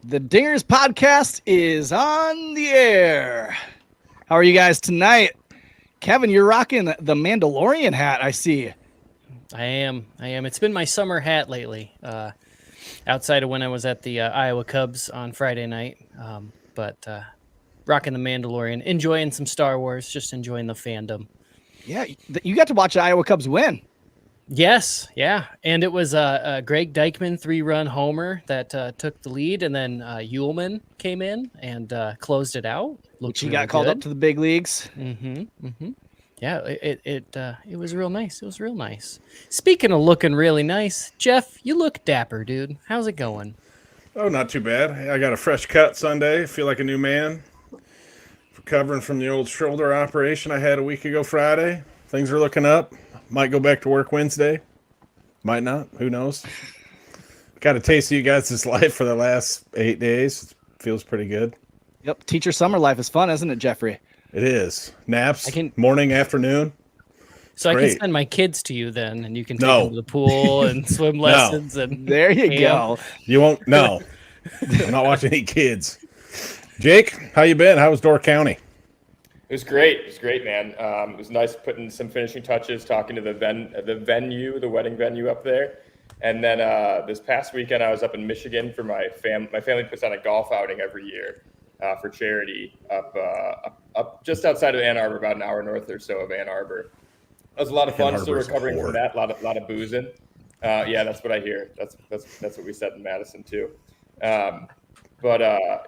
The Dingers podcast is on the air. How are you guys tonight? Kevin, you're rocking the Mandalorian hat, I see. I am. It's been my summer hat lately, outside of when I was at the Iowa Cubs on Friday night. But rocking the Mandalorian, enjoying some Star Wars, just enjoying the fandom. Yeah, you got to watch the Iowa Cubs win. Yes, yeah. And it was a Greg Deichmann 3-run homer that took the lead, and then Ullman came in and closed it out. He got called up to the big leagues. Yeah, it was real nice. It was real nice. Speaking of looking really nice, Jeff, you look dapper, dude. How's it going? Oh, not too bad. I got a fresh cut Sunday. Feel like a new man. Recovering from the old shoulder operation I had a week ago Friday. Things are looking up. Might go back to work Wednesday. Might not. Who knows? Got a taste of you guys' life for the last 8 days. Feels pretty good. Yep. Teacher summer life is fun, isn't it, Jeffrey? It is. Naps, morning, afternoon. So I can send my kids to you then, and you can take them to the pool and swim lessons. And there you go. You won't. No, I'm not watching any kids. Jake, how you been? How was Door County? It was great. It was great, man. It was nice putting some finishing touches, talking to the wedding venue up there. And then this past weekend, I was up in Michigan for my family. My family puts on a golf outing every year for charity up just outside of Ann Arbor, about an hour north or so of Ann Arbor. It was a lot of fun. Still recovering from that. A lot of boozing. Yeah, that's what I hear. That's what we said in Madison too. But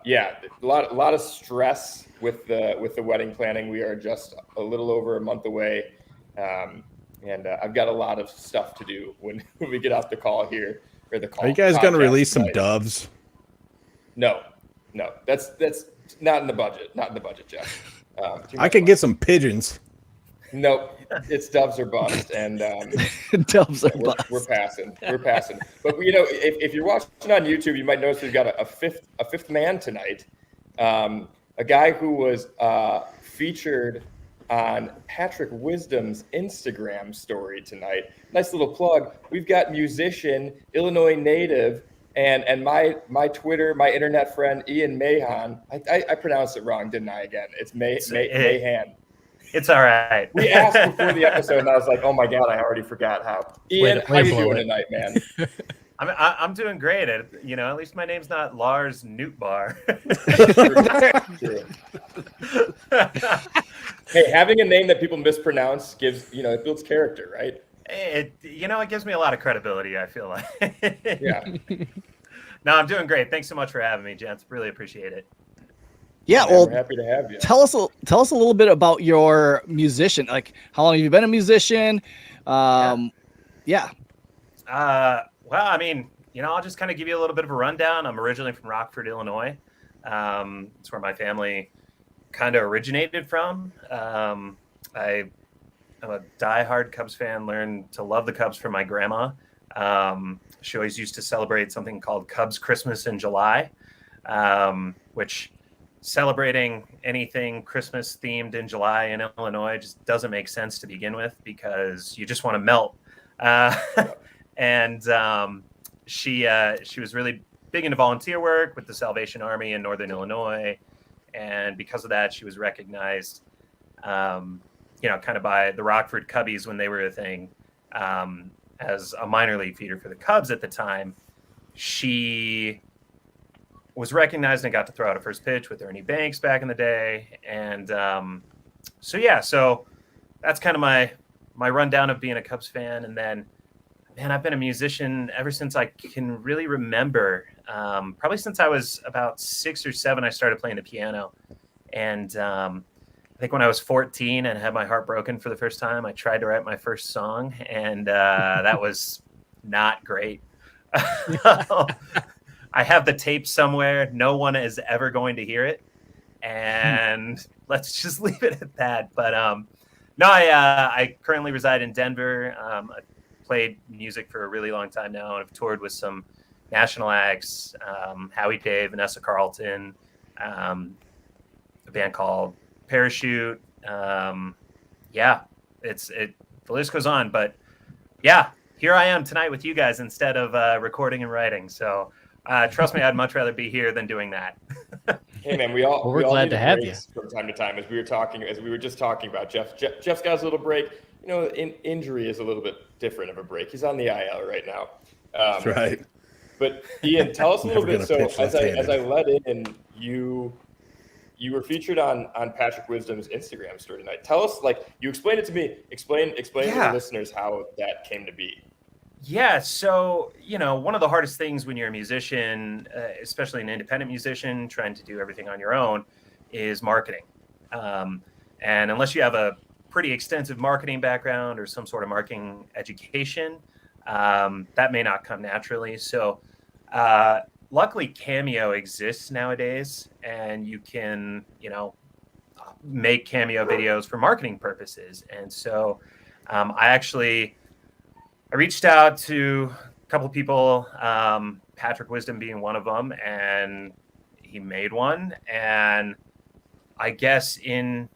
yeah, a lot of stress with the wedding planning. We are just a little over a month away, and I've got a lot of stuff to do when we get off the call here or the call. Are you guys going to release some doves? No, that's not in the budget. Not in the budget, Jeff. I could get some pigeons. Nope, it's doves or bust, and doves or bust. We're passing. But if you're watching on YouTube, you might notice we've got a fifth man tonight. A guy who was featured on Patrick Wisdom's Instagram story tonight. Nice little plug. We've got musician, Illinois native, and my Twitter, my internet friend Ian Mahan. I pronounced it wrong, didn't I? Again, it's Mahan. It's all right. We asked before the episode, and I was like, "Oh my god, I already forgot how." Ian, how you doing tonight, man? I'm doing great. At least my name's not Lars Newtbar. Hey, having a name that people mispronounce gives it builds character, right? It gives me a lot of credibility. I feel like. Yeah. No, I'm doing great. Thanks so much for having me, gents. Really appreciate it. Yeah, well, we're happy to have you. Tell us a little bit about your musician. Like, how long have you been a musician? Well, I mean, I'll just kind of give you a little bit of a rundown. I'm originally from Rockford, Illinois. It's where my family kind of originated from. I'm a diehard Cubs fan. Learned to love the Cubs from my grandma. She always used to celebrate something called Cubs Christmas in July, which celebrating anything Christmas themed in July in Illinois just doesn't make sense to begin with because you just want to melt. And she was really big into volunteer work with the Salvation Army in Northern Illinois. And because of that, she was recognized, kind of by the Rockford Cubbies when they were a thing, as a minor league feeder for the Cubs at the time. She was recognized and got to throw out a first pitch with Ernie Banks back in the day. And so that's kind of my rundown of being a Cubs fan. And then, man, I've been a musician ever since I can really remember. Probably since I was about 6 or 7, I started playing the piano. And I think when I was 14 and had my heart broken for the first time, I tried to write my first song. And that was not great. I have the tape somewhere. No one is ever going to hear it. And let's just leave it at that. But I currently reside in Denver. I've played music for a really long time now, and I've toured with some national acts, Howie Dave, Vanessa Carlton, a band called Parachute. The list goes on. But yeah, here I am tonight with you guys instead of recording and writing. So Trust me, I'd much rather be here than doing that. Hey man, we all we're glad need to have you breaks from time to time. As we were just talking about Jeff's got a little break. You know, injury is a little bit different of a break. He's on the IL right now. That's right. But Ian, tell us a little bit. So as I let in, you were featured on Patrick Wisdom's Instagram story tonight. Tell us, like, you explained it to me. Explain to the listeners how that came to be. Yeah, so, one of the hardest things when you're a musician, especially an independent musician trying to do everything on your own, is marketing. And unless you have a pretty extensive marketing background or some sort of marketing education, that may not come naturally. So luckily Cameo exists nowadays, and you can, make Cameo videos for marketing purposes. And so I reached out to a couple of people, Patrick Wisdom being one of them, and he made one. And I guess in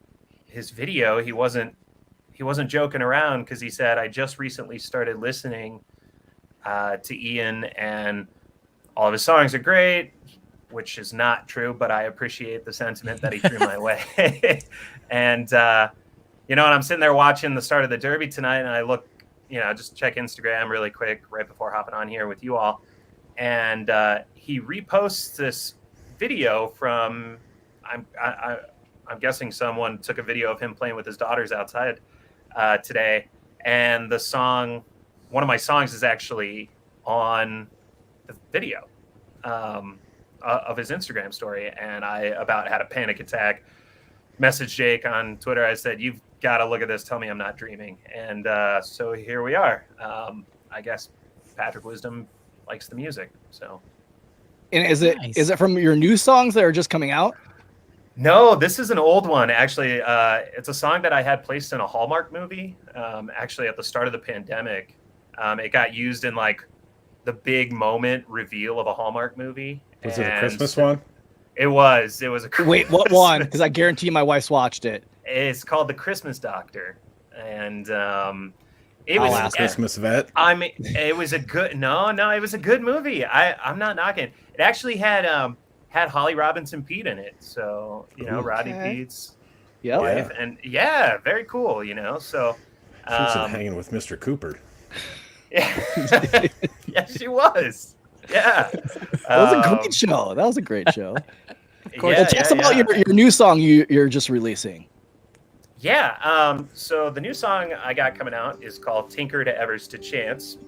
his video, he wasn't joking around, because he said, I just recently started listening to Ian, and all of his songs are great, which is not true, but I appreciate the sentiment that he threw my way. And, and I'm sitting there watching the start of the Derby tonight, and I look, just check Instagram really quick right before hopping on here with you all. And he reposts this video from, I'm guessing someone took a video of him playing with his daughters outside today. And the song, one of my songs, is actually on the video of his Instagram story. And I about had a panic attack. Messaged Jake on Twitter. I said, you've got to look at this. Tell me I'm not dreaming. And so here we are. I guess Patrick Wisdom likes the music. So, And is it from your new songs that are just coming out? No, this is an old one. Actually, it's a song that I had placed in a Hallmark movie. Actually, at the start of the pandemic, it got used in like the big moment reveal of a Hallmark movie. Was it a Christmas one? It was. It was a Christmas. Wait, what one? Because I guarantee my wife's watched it. It's called The Christmas Doctor, and it I'll was ask Christmas Vet. I mean, it was a good. No, it was a good movie. I'm not knocking. It actually had Holly Robinson Pete in it, so Rodney Pete's wife, and very cool. So she was hanging with Mr. Cooper. Yeah, yeah, she was. Yeah, that was a great show. That was a great show. Tell us about your new song you're just releasing. Yeah. So the new song I got coming out is called "Tinker to Evers to Chance,"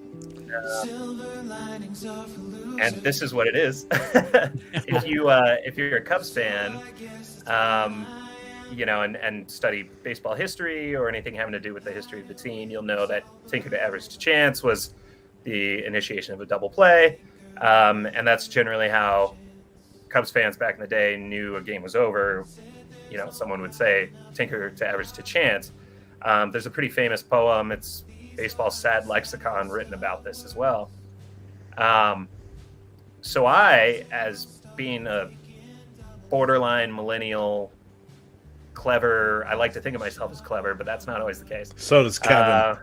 and this is what it is. If you're a Cubs fan, and study baseball history or anything having to do with the history of the team, you'll know that "Tinker to Evers to Chance" was the initiation of a double play. And that's generally how Cubs fans back in the day knew a game was over. Someone would say "Tinker to Evers to Chance." There's a pretty famous poem. It's baseball's sad lexicon written about this as well. So I, as being a borderline millennial, clever, I like to think of myself as clever, but that's not always the case. So does Kevin.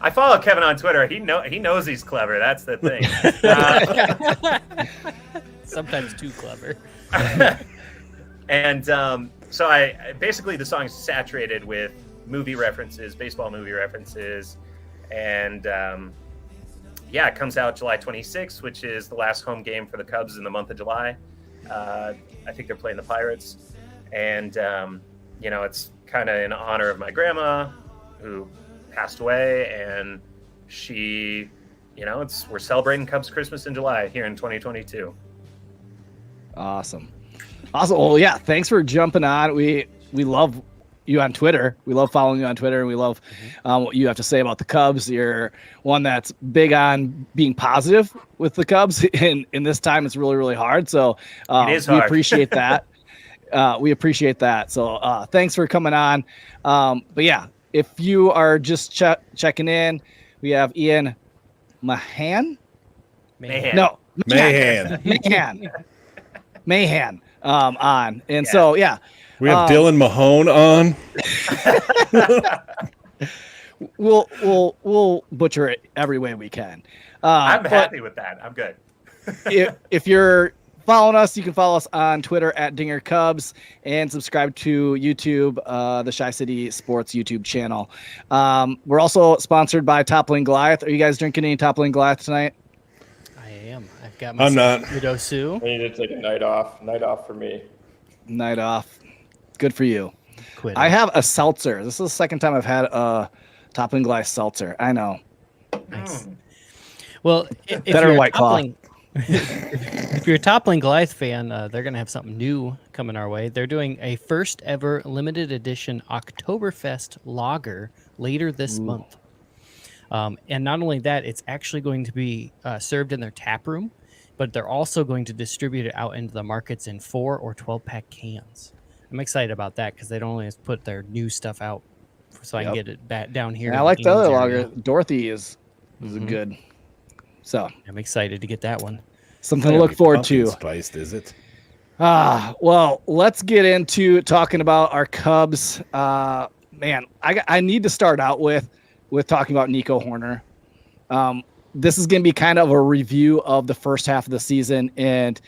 I follow Kevin on Twitter. He knows he's clever. That's the thing. Sometimes too clever. And so I basically, the song is saturated with movie references, baseball movie references, and it comes out July 26th, which is the last home game for the Cubs in the month of July. I think they're playing the Pirates, and it's kind of in honor of my grandma, who passed away, and she, we're celebrating Cubs Christmas in July here in 2022. Awesome. Well, yeah, thanks for jumping on. We love you on Twitter. We love following you on Twitter, and we love what you have to say about the Cubs. You're one that's big on being positive with the Cubs, and in this time it's really, really hard. So it is hard. We appreciate that. We appreciate that. So thanks for coming on. But yeah, if you are just checking in, we have Ian Mahan. Mahan. On. And so, yeah. We have Dylan Mahone on. We'll butcher it every way we can. I'm but happy with that. I'm good. if you're following us, you can follow us on Twitter at Dinger Cubs and subscribe to YouTube, the Shy City Sports YouTube channel. We're also sponsored by Toppling Goliath. Are you guys drinking any Toppling Goliath tonight? I am. I've got I'm myself not. Widow Sue. I need to take a night off. Night off for me. Night off. Good for you. Quit. I have a seltzer. This is the second time I've had a Toppling Goliath seltzer. I know. Nice. Well, if Better you're a White Claw. Toppling, if you're a Toppling Goliath fan, they're going to have something new coming our way. They're doing a first ever limited edition Oktoberfest Lager later this month. And not only that, it's actually going to be served in their tap room, but they're also going to distribute it out into the markets in 4 or 12-pack cans. I'm excited about that because they don't only put their new stuff out so I can get it back down here. And I like the other lager. Dorothy is a good. So I'm excited to get that one. something to look forward to. Spiced, is it? Well, let's get into talking about our Cubs. Man, I need to start out with talking about Nico Horner. This is going to be kind of a review of the first half of the season. And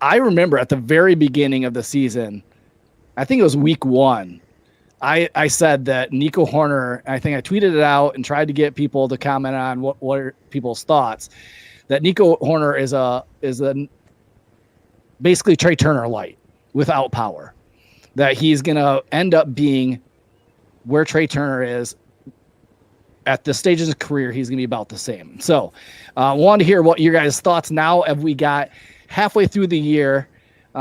I remember at the very beginning of the season, I think it was week 1, I said that Nico Horner, I think I tweeted it out and tried to get people to comment on what are people's thoughts, that Nico Horner is a basically Trey Turner light without power, that he's going to end up being where Trey Turner is at this stage of his career. He's going to be about the same. So I wanted to hear what your guys' thoughts now. Have we got halfway through the year?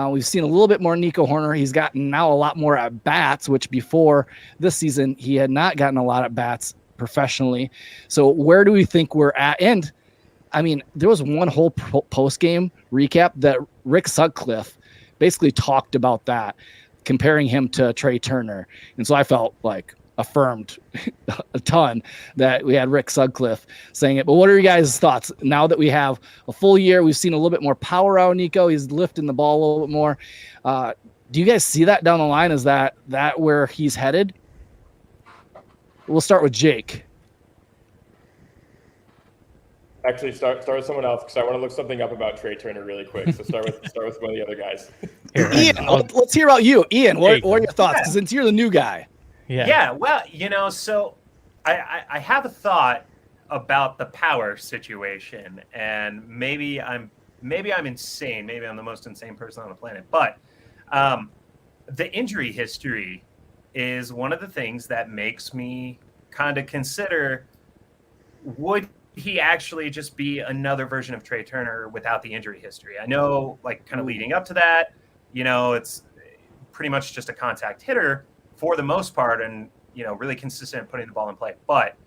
We've seen a little bit more Nico Horner. He's gotten now a lot more at bats, which before this season, he had not gotten a lot at bats professionally. So where do we think we're at? And I mean, there was one whole post-game recap that Rick Sutcliffe basically talked about that, comparing him to Trey Turner. And so I felt like affirmed a ton that we had Rick Sutcliffe saying it. But what are your guys' thoughts now that we have a full year? We've seen a little bit more power out of Nico. He's lifting the ball a little bit more. Do you guys see that down the line? Is that where he's headed? We'll start with Jake. Actually, start with someone else because I want to look something up about Trey Turner really quick. So start with one of the other guys. Ian, let's hear about you. Ian, what are your thoughts? Because since you're the new guy. Yeah. Well, so I have a thought about the power situation, and maybe I'm insane. Maybe I'm the most insane person on the planet. But the injury history is one of the things that makes me kind of consider, would he actually just be another version of Trey Turner without the injury history? I know, like, kind of leading up to that, it's pretty much just a contact hitter for the most part, and really consistent at putting the ball in play. But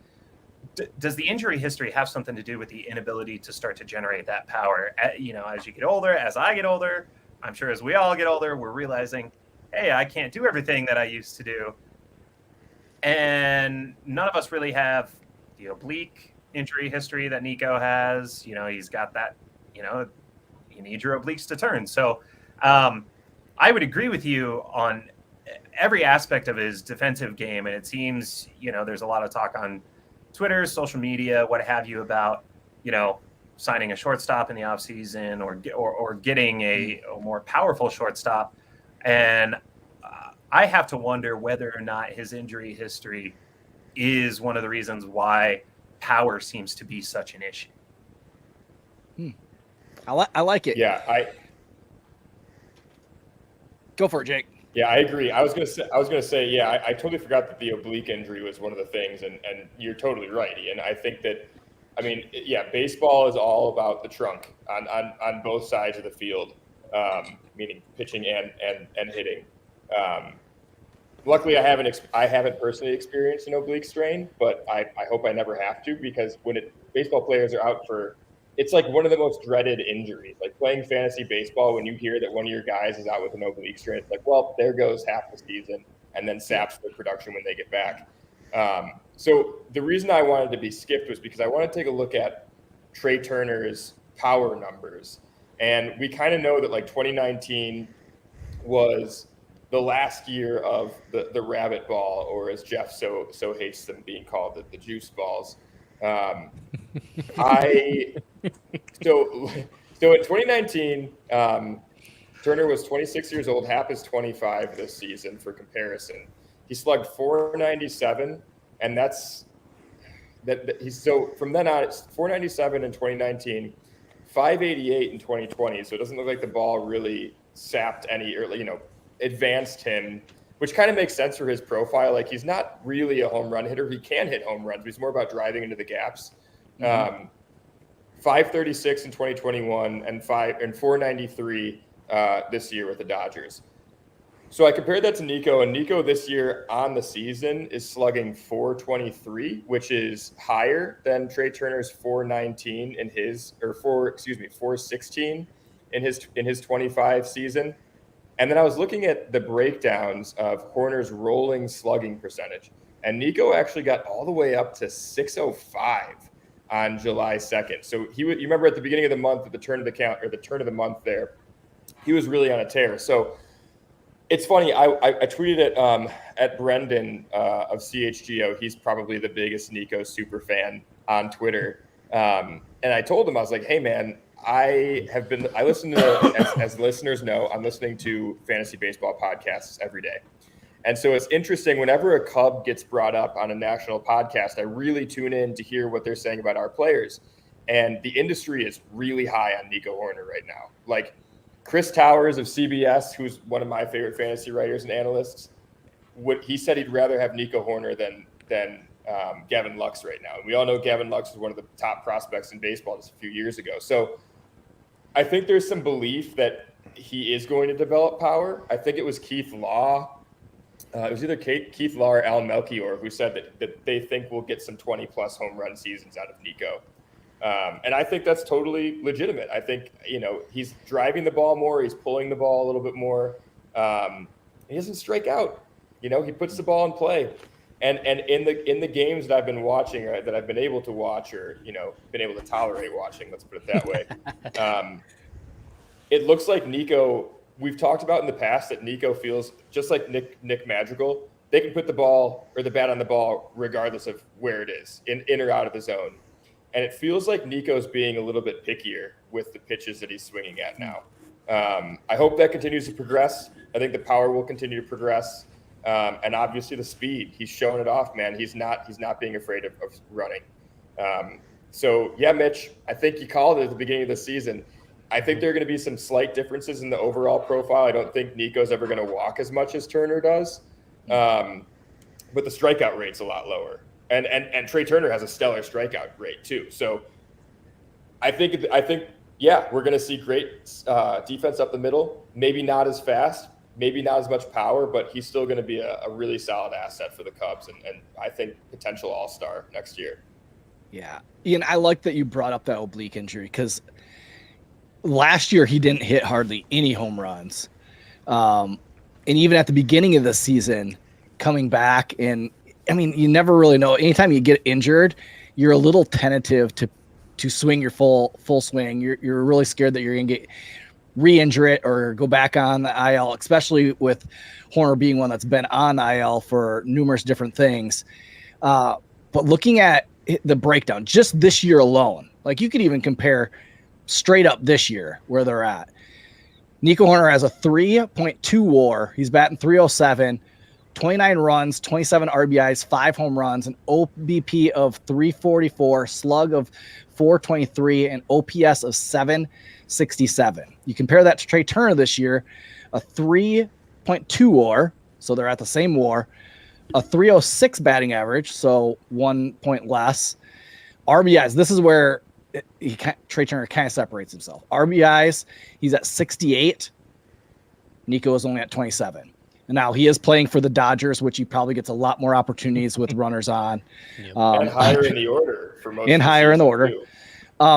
does the injury history have something to do with the inability to start to generate that power? As you get older, as I get older, I'm sure as we all get older, we're realizing, hey, I can't do everything that I used to do. And none of us really have the oblique injury history that Nico has. He's got that, you need your obliques to turn. So I would agree with you on every aspect of his defensive game. And it seems, there's a lot of talk on Twitter, social media, what have you, about, signing a shortstop in the offseason or getting a more powerful shortstop. And I have to wonder whether or not his injury history is one of the reasons why power seems to be such an issue. I like it. Yeah, Go for it, Jake. Yeah, I agree. I was gonna say, yeah, I totally forgot that the oblique injury was one of the things, and you're totally right, Ian. I think that, baseball is all about the trunk on both sides of the field, meaning pitching and hitting. Luckily, I haven't personally experienced an oblique strain, but I hope I never have to, because when baseball players are out for, it's like one of the most dreaded injuries. Like playing fantasy baseball, when you hear that one of your guys is out with an oblique strain, it's like, well, there goes half the season, and then saps their production when they get back. So the reason I wanted to be skipped was because I want to take a look at Trey Turner's power numbers. And we kind of know that, like, 2019 was the last year of the rabbit ball, or as Jeff so hates them being called, the juice balls. So in 2019, Turner was 26 years old, Hap is 25 this season for comparison. He slugged 497, and he's so from then on, it's 497 in 2019, 588 in 2020. So it doesn't look like the ball really sapped any, or advanced him, which kind of makes sense for his profile. Like, he's not really a home run hitter. He can hit home runs, but he's more about driving into the gaps. 536 in 2021 and 493 this year with the Dodgers. So I compared that to Nico, and Nico this year on the season is slugging 423, which is higher than Trey Turner's 419 in his, 416 in his 25 season. And then I was looking at the breakdowns of Hoerner's rolling slugging percentage, and Nico actually got all the way up to 605 on July 2nd. So you remember at the beginning of the month, at the turn of the month there, he was really on a tear. So it's funny. I tweeted at Brendan of CHGO. He's probably the biggest Nico super fan on Twitter. And I told him, I was like, hey man, I listen to, as listeners know, I'm listening to fantasy baseball podcasts every day. And so it's interesting, whenever a Cub gets brought up on a national podcast, I really tune in to hear what they're saying about our players. And the industry is really high on Nico Hoerner right now. Like, Chris Towers of CBS, who's one of my favorite fantasy writers and analysts, he said he'd rather have Nico Hoerner than Gavin Lux right now. And we all know Gavin Lux is one of the top prospects in baseball just a few years ago. So I think there's some belief that he is going to develop power. I think it was Keith Law. It was either Keith Law or Al Melchior who said that they think we'll get some 20-plus home run seasons out of Nico. And I think that's totally legitimate. I think, he's driving the ball more. He's pulling the ball a little bit more. He doesn't strike out. He puts the ball in play. And in the games that I've been watching, or that I've been able to watch, or, been able to tolerate watching, let's put it that way. It looks like Nico, we've talked about in the past that Nico feels just like Nick Madrigal. They can put the ball or the bat on the ball regardless of where it is, in or out of the zone. And it feels like Nico's being a little bit pickier with the pitches that he's swinging at now. I hope that continues to progress. I think the power will continue to progress. And obviously the speed, he's showing it off, man. He's not being afraid of running. So yeah, Mitch, I think you called it at the beginning of the season. I think there are going to be some slight differences in the overall profile. I don't think Nico's ever going to walk as much as Turner does. But the strikeout rate's a lot lower. And Trey Turner has a stellar strikeout rate too. So I think yeah, we're going to see great defense up the middle. Maybe not as fast, maybe not as much power, but he's still going to be a really solid asset for the Cubs, and I think potential all-star next year. Yeah, Ian, I like that you brought up that oblique injury, because last year he didn't hit hardly any home runs, and even at the beginning of the season, coming back, and I mean, you never really know. Anytime you get injured, you're a little tentative to swing your full swing. You're really scared that you're going to get re-injure it or go back on the IL, especially with Hoerner being one that's been on the IL for numerous different things. But looking at the breakdown just this year alone, like, you could even compare straight up this year where they're at. Nico Hoerner has a 3.2 WAR. He's batting 307. 29 runs, 27 RBIs, 5 home runs, an OBP of 344, slug of 423, and OPS of 767. You compare that to Trey Turner this year, a 3.2 WAR, so they're at the same WAR, a 306 batting average, so 1 point less. RBIs, this is where Trey Turner kind of separates himself. RBIs, he's at 68. Nico is only at 27. Now, he is playing for the Dodgers, which he probably gets a lot more opportunities with runners on. And higher in the order for most. And higher in the order.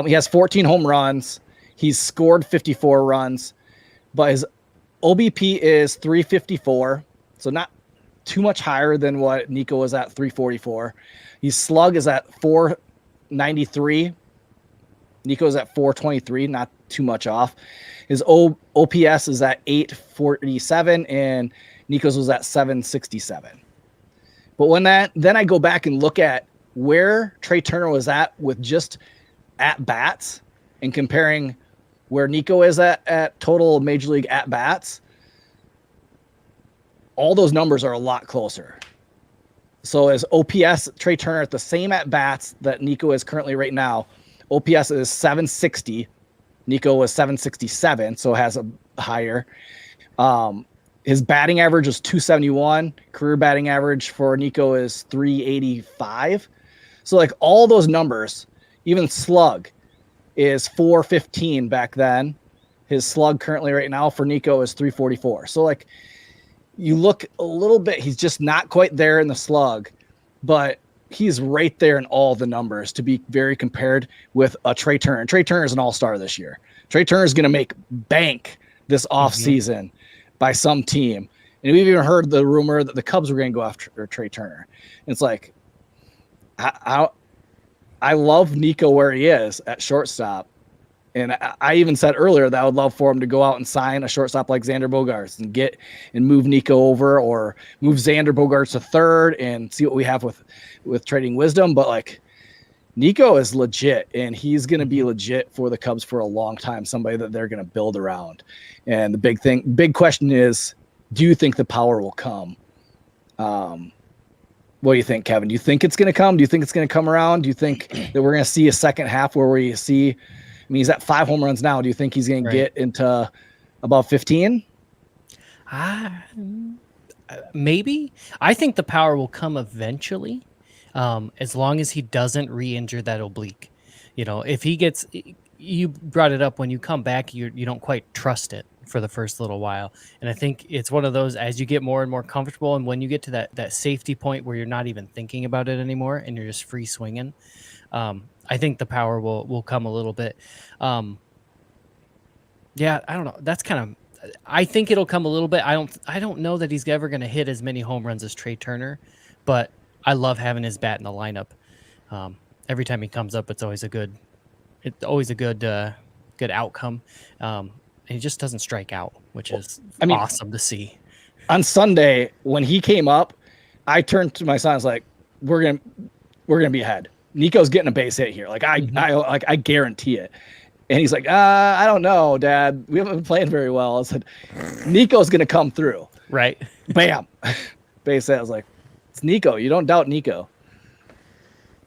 He has 14 home runs. He's scored 54 runs, but his OBP is 354, so not too much higher than what Nico was at, 344. His slug is at 493. Nico's at 423, not too much off. His OPS is at 847, and Nico's was at 767. But then I go back and look at where Trey Turner was at with just at bats and comparing where Nico is at total major league at bats, all those numbers are a lot closer. So as OPS, Trey Turner at the same at bats that Nico is currently right now, OPS is 760. Nico was 767, so has a higher. His batting average is 271. Career batting average for Nico is 385. So like all those numbers, even slug is 415 back then. His slug currently right now for Nico is 344. So like you look a little bit, he's just not quite there in the slug, but he's right there in all the numbers to be very compared with a Trey Turner. And Trey Turner is an all-star this year. Trey Turner is going to make bank this offseason by some team. And we've even heard the rumor that the Cubs were going to go after Trey Turner. And it's like, I love Nico where he is at shortstop. And I even said earlier that I would love for him to go out and sign a shortstop like Xander Bogaerts and move Nico over, or move Xander Bogaerts to third and see what we have with trading Wisdom. But like Nico is legit, and he's going to be legit for the Cubs for a long time, somebody that they're going to build around. And the big question is, do you think the power will come? What do you think, Kevin? Do you think it's going to come? Do you think it's going to come around? Do you think that we're going to see a second half where we see, I mean, he's at 5 home runs now. Do you think he's going to get into about 15? Maybe. I think the power will come eventually, as long as he doesn't re-injure that oblique. You know, if he gets, you brought it up, when you come back, you don't quite trust it for the first little while. And I think it's one of those, as you get more and more comfortable, and when you get to that safety point where you're not even thinking about it anymore and you're just free swinging, I think the power will come a little bit. Yeah, I don't know. That's kind of, I think it'll come a little bit. I don't know that he's ever going to hit as many home runs as Trey Turner, but I love having his bat in the lineup. Every time he comes up, it's always a good outcome. And he just doesn't strike out, which is awesome to see. On Sunday, when he came up, I turned to my son. I was like, "We're gonna be ahead. Nico's getting a base hit here. Like I guarantee it." And he's like, "I don't know, Dad. We haven't been playing very well." I said, "Nico's gonna come through." Right. Bam, base hit. I was like, "It's Nico. You don't doubt Nico."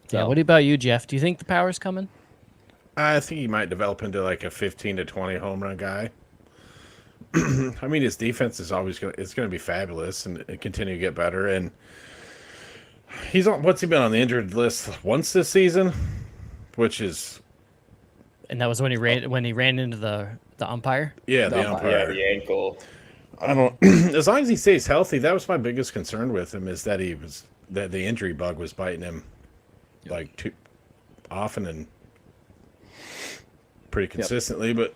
So. Yeah. What about you, Jeff? Do you think the power's coming? I think he might develop into like a 15 to 20 home run guy. I mean, his defense is always going to be fabulous and continue to get better. And he's on, what's he been on the injured list once this season, which is. And that was when he ran into the umpire. Yeah, the umpire. Yeah, the ankle. I don't. As long as he stays healthy, that was my biggest concern with him, is that that the injury bug was biting him like too often and pretty consistently. But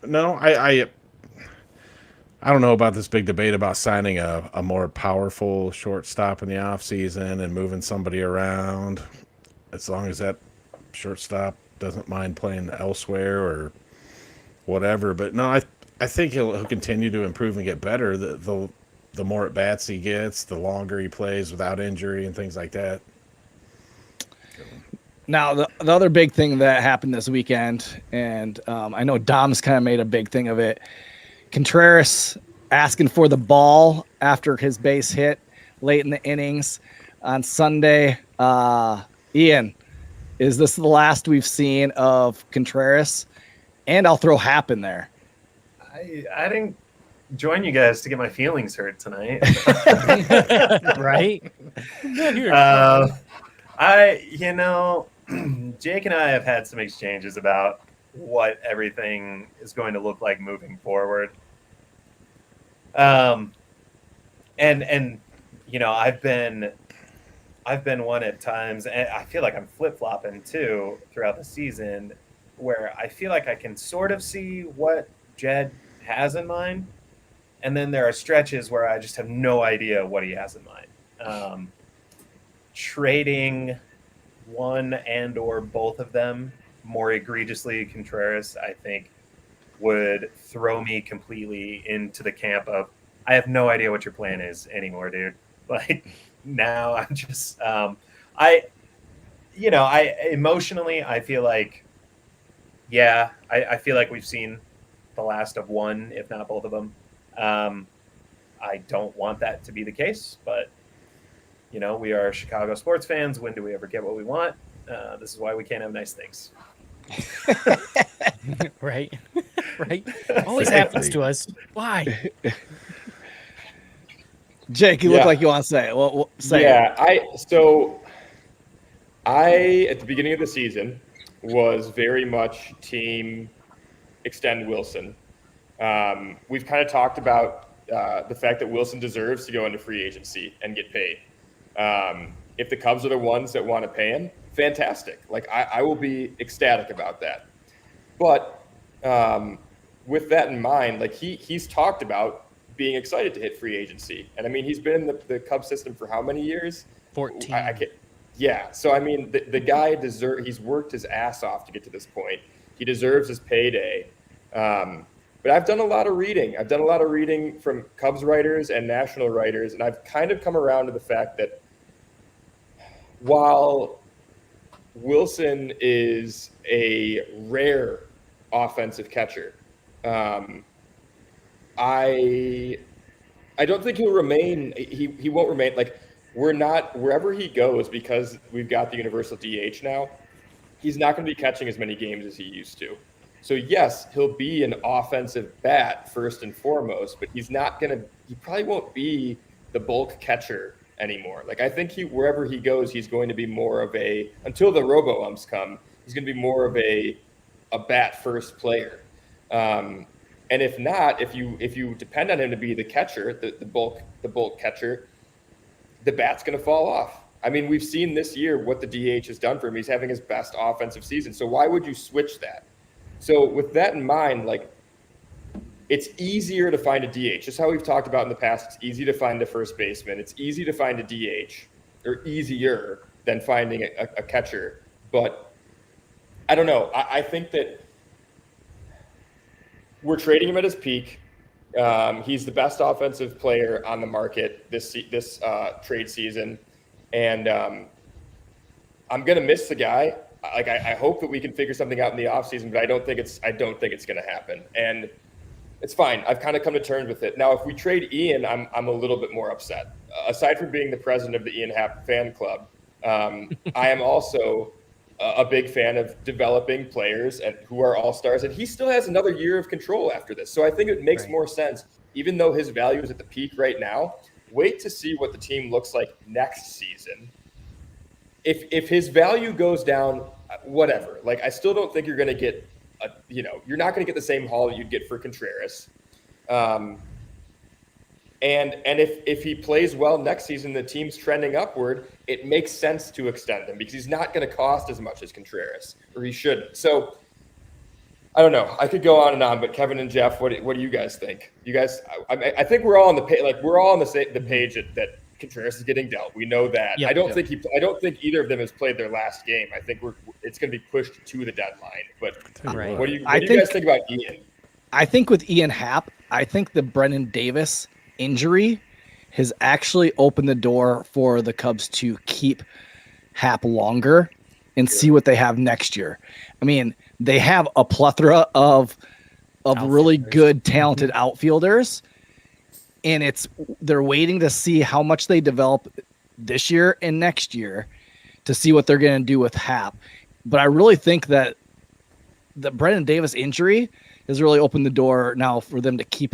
no, I don't know about this big debate about signing a more powerful shortstop in the offseason and moving somebody around, as long as that shortstop doesn't mind playing elsewhere or whatever. But no, I think he'll continue to improve and get better. The more at bats he gets, the longer he plays without injury and things like that. Now, the other big thing that happened this weekend, and I know Dom's kind of made a big thing of it, Contreras asking for the ball after his base hit late in the innings on Sunday. Ian, is this the last we've seen of Contreras? And I'll throw Happ in there. I didn't join you guys to get my feelings hurt tonight. Right? Jake and I have had some exchanges about what everything is going to look like moving forward. And I've been one at times, and I feel like I'm flip-flopping too throughout the season, where I feel like I can sort of see what Jed has in mind, and then there are stretches where I just have no idea what he has in mind. Trading one and or both of them, more egregiously Contreras, I think would throw me completely into the camp of I have no idea what your plan is anymore, dude. Like now I'm just I emotionally I feel like I feel like we've seen the last of one, if not both of them. I don't want that to be the case, but we are Chicago sports fans. When do we ever get what we want? This is why we can't have nice things. Right. Right. Always happens to us. Why? Jake, you look like you want to say it. Well, say it. So I at the beginning of the season was very much team extend Wilson. We've kind of talked about the fact that Wilson deserves to go into free agency and get paid. If the Cubs are the ones that want to pay him, fantastic. Like I will be ecstatic about that. But with that in mind, like he's talked about being excited to hit free agency. And I mean, he's been in the Cubs system for how many years? 14. I can't. Yeah. So, I mean, the guy he's worked his ass off to get to this point. He deserves his payday. But I've done a lot of reading. I've done a lot of reading from Cubs writers and national writers. And I've kind of come around to the fact that while Wilson is a rare offensive catcher, I don't think he'll remain. He won't remain. Like we're not wherever he goes because we've got the universal DH now. He's not going to be catching as many games as he used to. So yes, he'll be an offensive bat first and foremost, but he's not going to. He probably won't be the bulk catcher anymore. Like I think wherever he goes, he's going to be more of a until the robo-umps come. He's going to be more of a bat first player. And if not, if you depend on him to be the catcher, the bulk catcher, the bat's going to fall off. I mean, we've seen this year what the DH has done for him. He's having his best offensive season. So why would you switch that? So with that in mind, like it's easier to find a DH. Just how we've talked about in the past, it's easy to find a first baseman. It's easy to find a DH, or easier than finding a catcher. But I don't know. I think that we're trading him at his peak. He's the best offensive player on the market this trade season, and I'm gonna miss the guy. Like I hope that we can figure something out in the offseason, but I don't think it's gonna happen. And it's fine. I've kind of come to terms with it. Now, if we trade Ian, I'm a little bit more upset. Aside from being the president of the Ian Happ fan club, I am also a big fan of developing players and who are all-stars, and he still has another year of control after this. So I think it makes more sense, even though his value is at the peak right now, wait to see what the team looks like next season. If his value goes down, whatever. Like I still don't think you're going to get you're not going to get the same haul you'd get for Contreras. And if he plays well next season, the team's trending upward, it makes sense to extend him because he's not going to cost as much as Contreras, or he shouldn't. So I don't know. I could go on and on, but Kevin and Jeff, what do you guys think? You guys, I think we're all on the page. Like we're all on the page that Contreras is getting dealt. We know that. Yep, I don't think either of them has played their last game. I think it's going to be pushed to the deadline. But what do you guys think about Ian? I think with Ian Happ, I think the Brennan Davis injury has actually opened the door for the Cubs to keep Happ longer and see what they have next year. I mean, they have a plethora of really good, talented outfielders, and they're waiting to see how much they develop this year and next year to see what they're going to do with Happ. But I really think that the Brennan Davis injury has really opened the door now for them to keep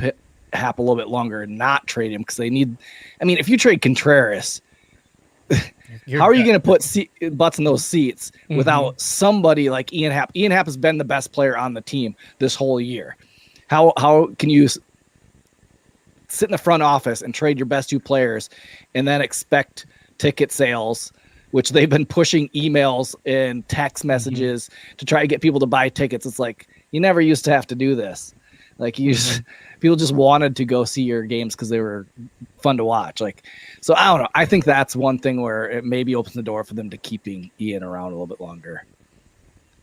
Happ a little bit longer and not trade him because they need. I mean, if you trade Contreras, how are you going to put butts in those seats without somebody like Ian Happ? Ian Happ has been the best player on the team this whole year. How can you sit in the front office and trade your best two players and then expect ticket sales, which they've been pushing emails and text messages to try to get people to buy tickets? It's like you never used to have to do this. Like people just wanted to go see your games because they were fun to watch. Like, so I don't know. I think that's one thing where it maybe opens the door for them to keeping Ian around a little bit longer.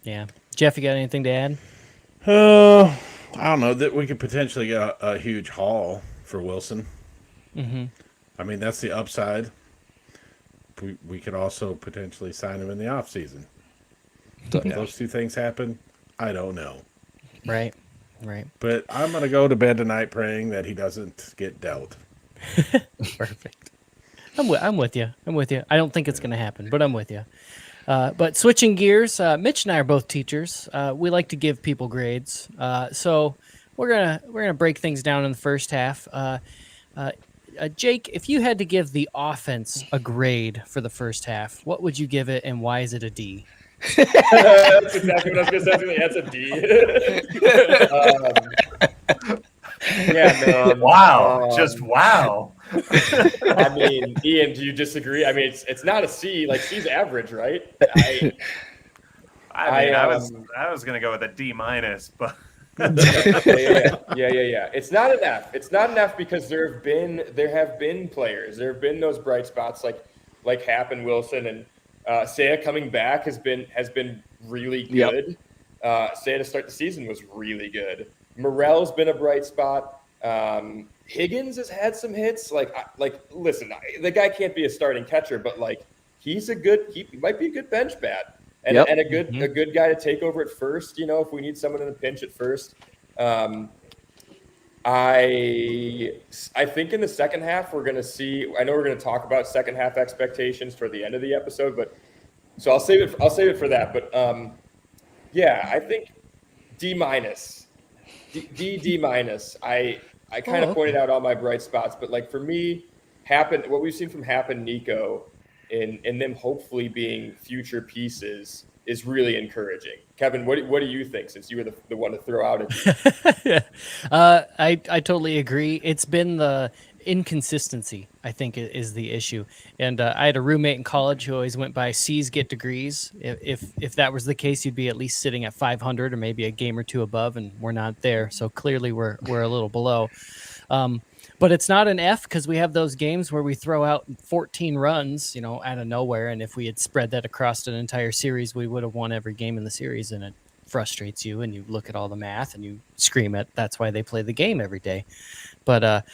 Yeah. Jeff, you got anything to add? I don't know that we could potentially get a huge haul for Wilson. Mm-hmm. I mean, that's the upside. We could also potentially sign him in the offseason. So, If yeah. those two things happen, I don't know. Right. But I'm going to go to bed tonight praying that he doesn't get dealt. Perfect. I'm with you. I don't think it's going to happen, but I'm with you. But switching gears, Mitch and I are both teachers. We like to give people grades. So we're gonna break things down in the first half. Jake, if you had to give the offense a grade for the first half, what would you give it, and why is it a D? That's exactly what I was going to say. That's a D. Yeah, man. Wow. Just wow. I mean, Ian, do you disagree? I mean, it's not a C. Like C's average, right? I was gonna go with a D-, but yeah. It's not an F. It's not an F because there have been players. There have been those bright spots like Happ and Wilson, and Saya coming back has been really good. Yep. Saya to start the season was really good. Morel's been a bright spot. Higgins has had some hits. Listen, the guy can't be a starting catcher, but like he might be a good bench bat. And, Yep. and a good guy to take over at first, if we need someone in a pinch at first. I think in the second half we're going to see. I know we're going to talk about second half expectations for the end of the episode, but so I'll save it for that. But I think D-. I kind of pointed out all my bright spots, but like for me, what we've seen from Happ and Nico in them hopefully being future pieces is really encouraging. Kevin, what do you think, since you were the one to throw out it? I totally agree. It's been the inconsistency, I think, is the issue. And I had a roommate in college who always went by C's get degrees. If that was the case, you'd be at least sitting at 500 or maybe a game or two above, and we're not there. So clearly we're a little below. But it's not an F because we have those games where we throw out 14 runs, out of nowhere. And if we had spread that across an entire series, we would have won every game in the series. And it frustrates you, and you look at all the math and you scream at that's why they play the game every day. But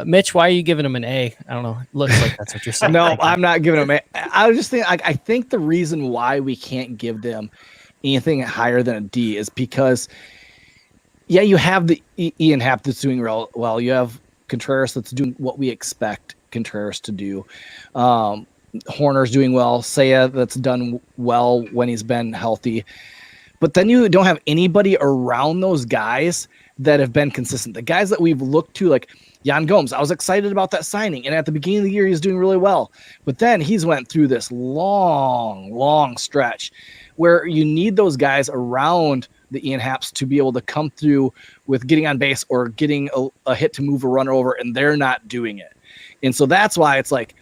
Mitch, why are you giving them an A? I don't know. Looks like that's what you're saying. No, I'm not giving them. I was just thinking. I think the reason why we can't give them anything higher than a D is because, you have the Ian Happ that's doing well. You have Contreras that's doing what we expect Contreras to do. Horner's doing well. Saya that's done well when he's been healthy. But then you don't have anybody around those guys that have been consistent. The guys that we've looked to, like Jan Gomes, I was excited about that signing. And at the beginning of the year, he was doing really well. But then he's went through this long stretch where you need those guys around the Ian Happs to be able to come through with getting on base or getting a hit to move a runner over, and they're not doing it. And so that's why it's like,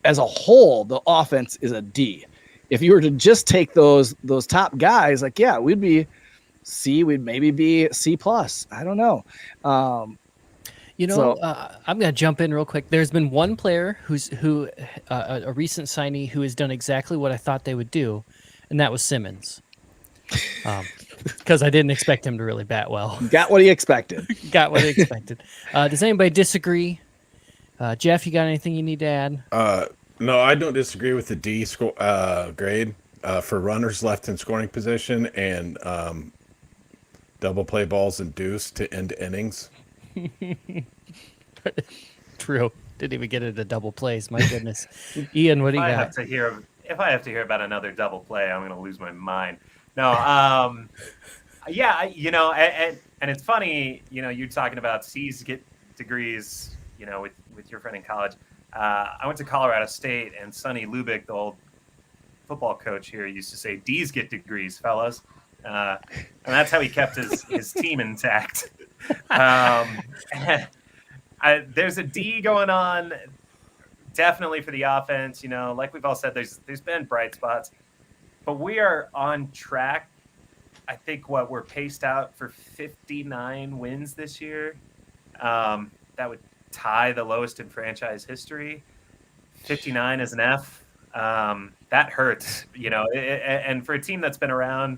as a whole, the offense is a D. If you were to just take those top guys, we'd be C, we'd maybe be C+. I don't know. I'm going to jump in real quick. There's been one player who a recent signee who has done exactly what I thought they would do, and that was Simmons. Because I didn't expect him to really bat well. Got what he expected. Does anybody disagree? Jeff, you got anything you need to add? No, I don't disagree with the D grade for runners left in scoring position and double play balls induced to end innings. True. Didn't even get it a double plays. My goodness. Ian, what do you got? If I have to hear about another double play, I'm going to lose my mind. No, and it's funny, you're talking about C's get degrees, with your friend in college. I went to Colorado State, and Sonny Lubick, the old football coach here, used to say, D's get degrees, fellas. And that's how he kept his team intact. There's a D going on, definitely for the offense. Like we've all said, there's been bright spots. But we are on track. I think we're paced out for 59 wins this year. That would tie the lowest in franchise history. 59 is an F. That hurts, and for a team that's been around,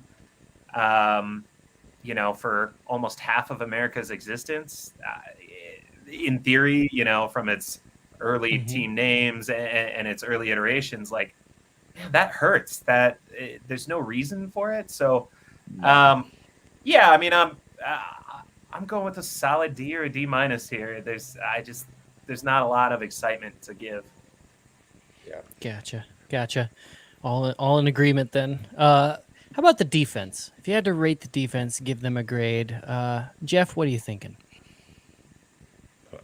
for almost half of America's existence, in theory, from its early team names and its early iterations, like, man, that hurts. That there's no reason for it. So, yeah, I mean, I'm going with a solid D or a D minus here. There's not a lot of excitement to give. Yeah. Gotcha. All in agreement then. How about the defense? If you had to rate the defense, give them a grade. Jeff, what are you thinking?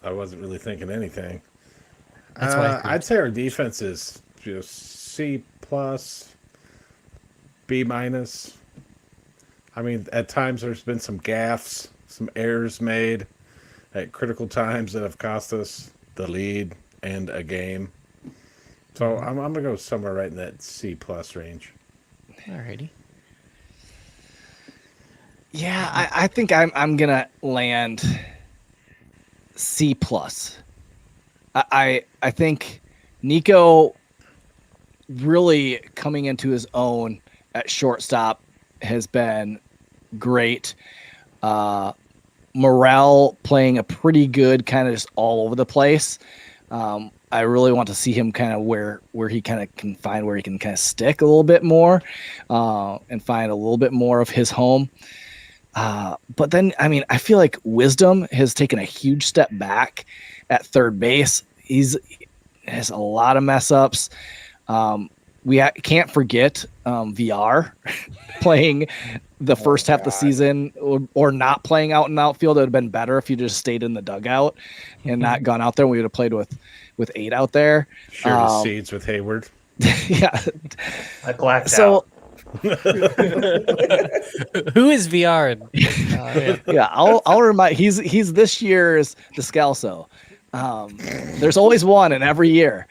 I wasn't really thinking anything. That's why I'd say our defense is C plus, B minus. I mean, at times there's been some gaffes, some errors made at critical times that have cost us the lead and a game. So I'm gonna go somewhere right in that C plus range. Alrighty. Yeah, I think I'm gonna land C plus. I think Nico really coming into his own at shortstop has been great. Morel playing a pretty good, kind of just all over the place. I really want to see him kind of where he kind of can find where he can kind of stick a little bit more and find a little bit more of his home. But then, I mean, I feel like Wisdom has taken a huge step back at third base. He has a lot of mess ups. We can't forget VR playing the first half of the season or not playing out in the outfield. It would have been better if you just stayed in the dugout and not gone out there. We would have played with 8 out there. Shared his seeds with Hayward. Yeah. I blacked out. Who is VR? Yeah, I'll remind. He's this year's Descalso. There's always one in every year.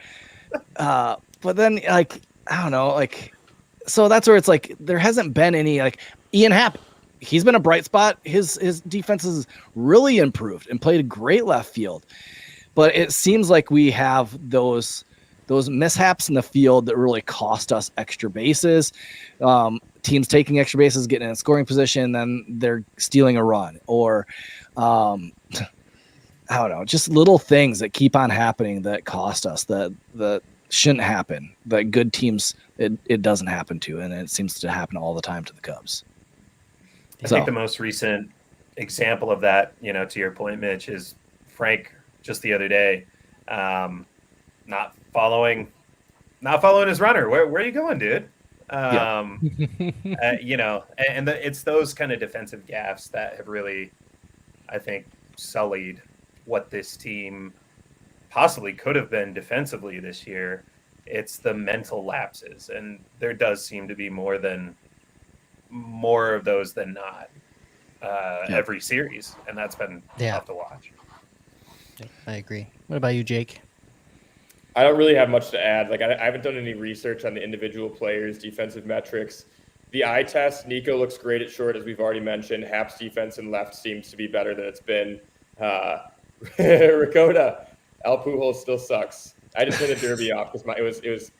But then, like, I don't know, like, so that's where it's like there hasn't been any, like, Ian Happ. He's been a bright spot. His defense has really improved and played a great left field. But it seems like we have those mishaps in the field that really cost us extra bases. Teams taking extra bases, getting in a scoring position, then they're stealing a run, or I don't know, just little things that keep on happening that cost us that shouldn't happen. That good teams it doesn't happen to, and it seems to happen all the time to the Cubs. I think the most recent example of that, to your point, Mitch, is Frank just the other day, not following his runner. Where are you going, dude? It's those kind of defensive gaffes that have really, I think, sullied what this team possibly could have been defensively this year. It's the mental lapses, and there does seem to be more of those than not every series, and that's been tough to watch. I agree. What about you, Jake? I don't really have much to add. Like, I haven't done any research on the individual players' defensive metrics. The eye test, Nico looks great at short, as we've already mentioned. Happ's defense in left seems to be better than it's been. Ricotta, El Pujols still sucks. I just turned the derby off because it was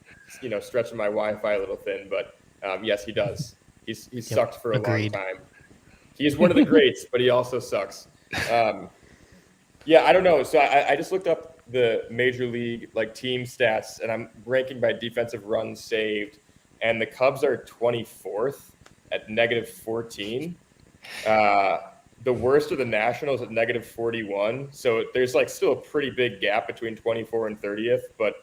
stretching my Wi-Fi a little thin. But yes, he does. He's sucked for a long time. He is one of the greats, but he also sucks. Yeah, I don't know. So I just looked up the major league team stats, and I'm ranking by defensive runs saved, and the Cubs are 24th at -14. The worst of the Nationals at -41. So there's still a pretty big gap between 24 and 30th. But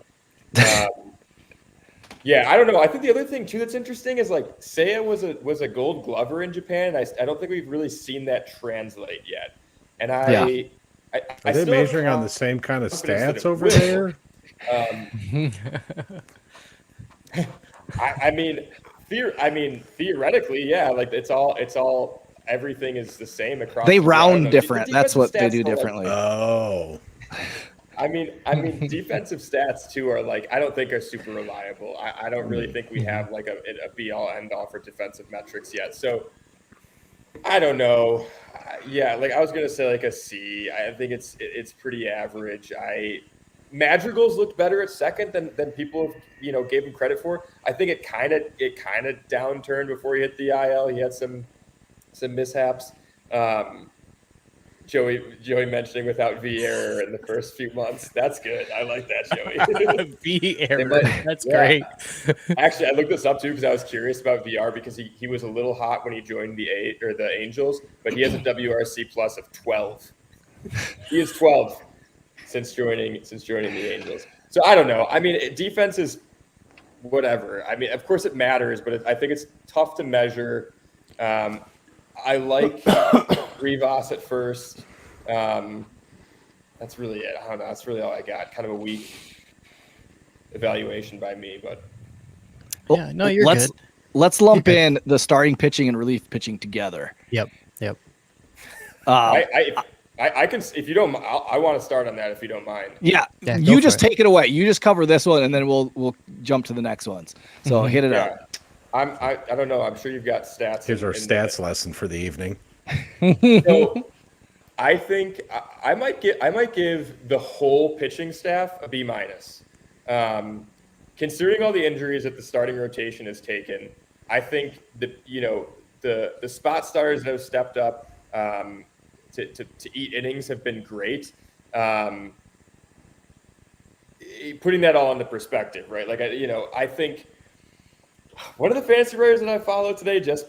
yeah, I don't know. I think the other thing too that's interesting is Seiya was a Gold Glover in Japan. And I don't think we've really seen that translate yet. And I are they measuring on the same kind of stats over there? I mean, theoretically, yeah. It's all. Everything is the same across. They round different. That's what they do differently. Oh. I mean, defensive stats too are I don't think are super reliable. I don't really think we have a be all end all for defensive metrics yet. So I don't know. Yeah, I was gonna say a C. I think it's pretty average. Madrigal's looked better at second than people gave him credit for. I think it kind of downturned before he hit the IL. He had some mishaps. Joey mentioning without V error in the first few months. That's good. I like that, Joey. V error. That's Yeah. great. Actually, I looked this up too because I was curious about VR because he was a little hot when he joined the Angels, but he has a WRC plus of 12. He is 12 since joining the Angels. So I don't know. I mean, defense is whatever. I mean, of course it matters, but I think it's tough to measure. I like Rivas at first. That's really it. I don't know. That's really all I got. Kind of a weak evaluation by me, but Yeah, no, you're good. Let's lump in the starting pitching and relief pitching together. Yep. I can, if you don't, I want to start on that if you don't mind. Yeah, Yeah, you go just for it. take it away. You just cover this one, and then we'll jump to the next ones. So hit it up. I don't know. I'm sure you've got stats. Here's our stats lesson for the evening. So I think I might give the whole pitching staff a B minus. Considering all the injuries that the starting rotation has taken, I think the spot starters that have stepped up to eat innings have been great. Putting that all into perspective, right? Like I think one of the fantasy writers that I follow today just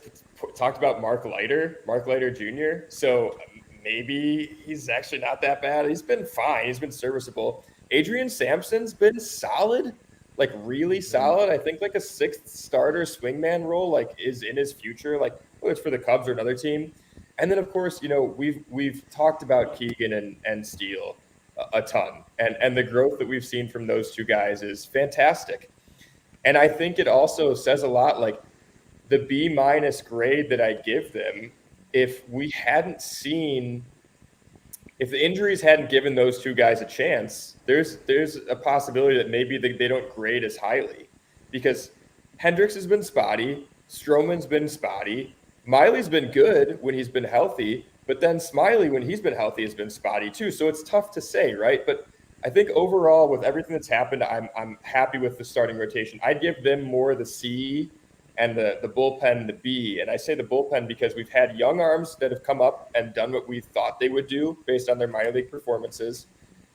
talked about Mark Leiter Jr. So maybe he's actually not that bad. He's been fine. He's been serviceable. Adrian Sampson's been solid, like really solid. I think like a sixth starter swingman role like is in his future, like whether it's for the Cubs or another team. And then of course, we've talked about Keegan and Steele a ton, and the growth that we've seen from those two guys is fantastic. And I think it also says a lot, like the B minus grade that I give them, if the injuries hadn't given those two guys a chance, there's a possibility that maybe they don't grade as highly, because Hendricks has been spotty, Stroman's been spotty, Miley's been good when he's been healthy, but then Smiley when he's been healthy has been spotty too. So it's tough to say, right? But I think overall, with everything that's happened, I'm happy with the starting rotation. I'd give them more the C and the bullpen the B. And I say the bullpen because we've had young arms that have come up and done what we thought they would do based on their minor league performances.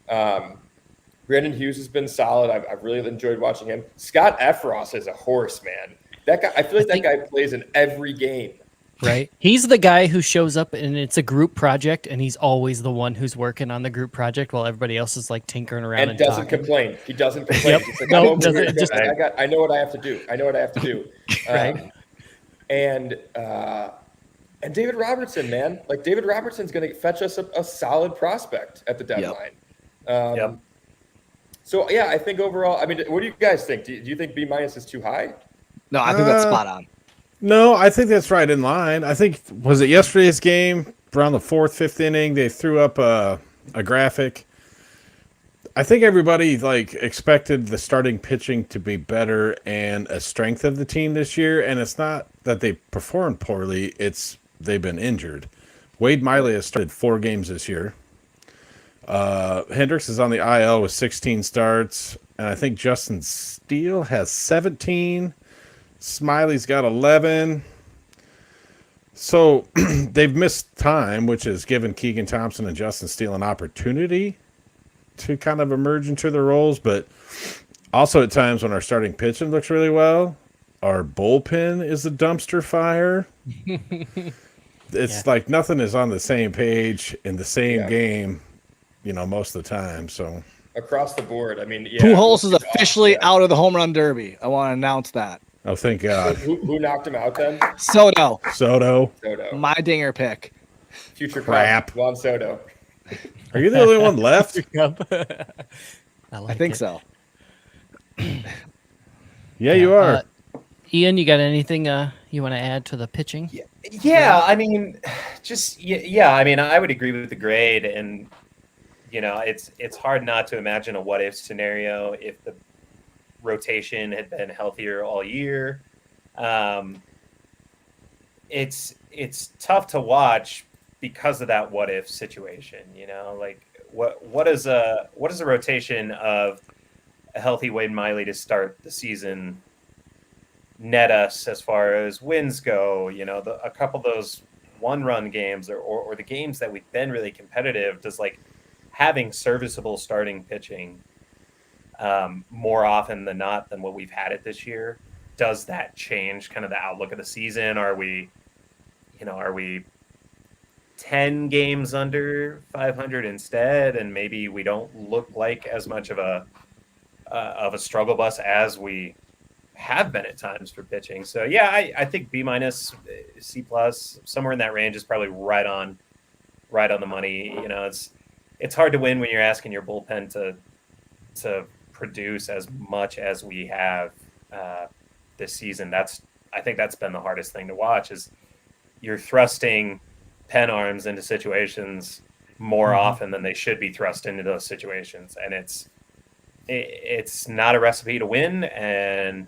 Brandon Hughes has been solid. I've really enjoyed watching him. Scott Efros is a horse, man. That guy, I feel like that guy plays in every game. Right. He's the guy who shows up and it's a group project, and he's always the one who's working on the group project while everybody else is like tinkering around and doesn't talking. complain. He doesn't complain. Yep. He's like, No, "I'm over here. I know what I have to do. Right. And David Robertson, man, like David Robertson's going to fetch us a solid prospect at the deadline. Yep. So yeah, I think overall, I mean, what do you guys think? Do you think B minus is too high? No, I think that's spot on. No, I think that's right in line. I think, was it yesterday's game, around the fourth, fifth inning, they threw up a graphic. I think everybody expected the starting pitching to be better and a strength of the team this year, and it's not that they performed poorly, it's they've been injured. Wade Miley has started 4 games this year. Hendricks is on the IL with 16 starts, and I think Justin Steele has 17. Smiley's got 11. So they've missed time, which has given Keegan Thompson and Justin Steele an opportunity to kind of emerge into their roles. But also at times when our starting pitching looks really well, our bullpen is a dumpster fire. It's like nothing is on the same page in the same game, most of the time. So Across the board, I mean, yeah. Pujols is officially out of the home run derby. I want to announce that. Oh, thank God. Who knocked him out then? Soto, Soto. my dinger pick. Future Crap. Juan Soto. Are you the only one left? I think so. Yeah, you are. Ian, you got anything you want to add to the pitching? Yeah, I mean, I mean, I would agree with the grade, and it's hard not to imagine a what if scenario if the rotation had been healthier all year. It's tough to watch because of that what if situation. Like what is a rotation of a healthy Wade Miley to start the season net us as far as wins go? A couple of those one-run games or the games that we've been really competitive, does like having serviceable starting pitching more often than not than what we've had it this year, does that change kind of the outlook of the season? Are we 10 games under 500 instead, and maybe we don't look like as much of a struggle bus as we have been at times for pitching? So yeah, I think B-, C+, somewhere in that range is probably right on the money. You know, it's hard to win when you're asking your bullpen to produce as much as we have this season. I think that's been the hardest thing to watch, is you're thrusting pen arms into situations more often than they should be thrust into those situations, and it's not a recipe to win, and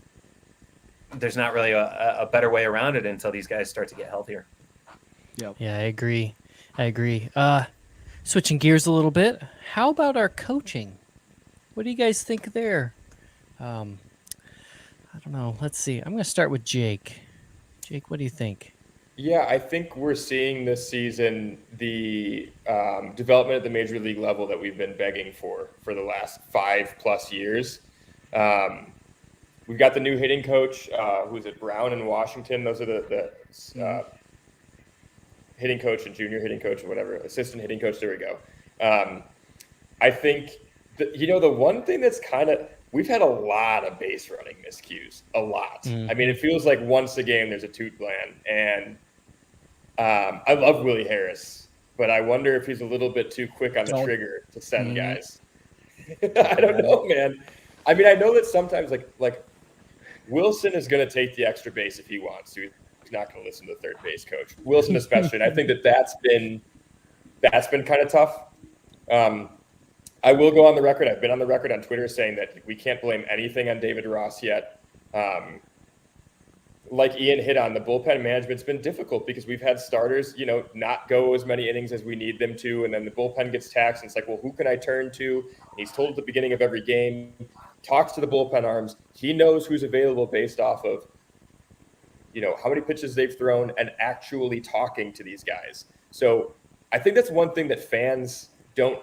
there's not really a better way around it until these guys start to get healthier. Yeah, I agree. Switching gears a little bit, how about our coaching? What do you guys think there? I don't know. Let's see. I'm going to start with Jake. Jake, what do you think? Yeah, I think we're seeing this season the development at the major league level that we've been begging for the last 5+ years. We've got the new hitting coach, who's at Brown in Washington. Those are the hitting coach and junior hitting coach or whatever, assistant hitting coach. There we go. I think the one thing that's we've had a lot of base running miscues, a lot. I mean, it feels like once a game there's a toot gland, and I love Willie Harris, but I wonder if he's a little bit too quick on the trigger to send guys. I don't know, man. I mean, I know that sometimes like Wilson is going to take the extra base if he wants to. He's not going to listen to the third base coach, Wilson especially. And I think that's been kind of tough. I will go on the record. I've been on the record on Twitter saying that we can't blame anything on David Ross yet. Like Ian hit on, the bullpen management's been difficult because we've had starters, not go as many innings as we need them to. And then the bullpen gets taxed. And it's like, well, who can I turn to? And he's told at the beginning of every game, talks to the bullpen arms. He knows who's available based off of, how many pitches they've thrown and actually talking to these guys. So I think that's one thing that fans don't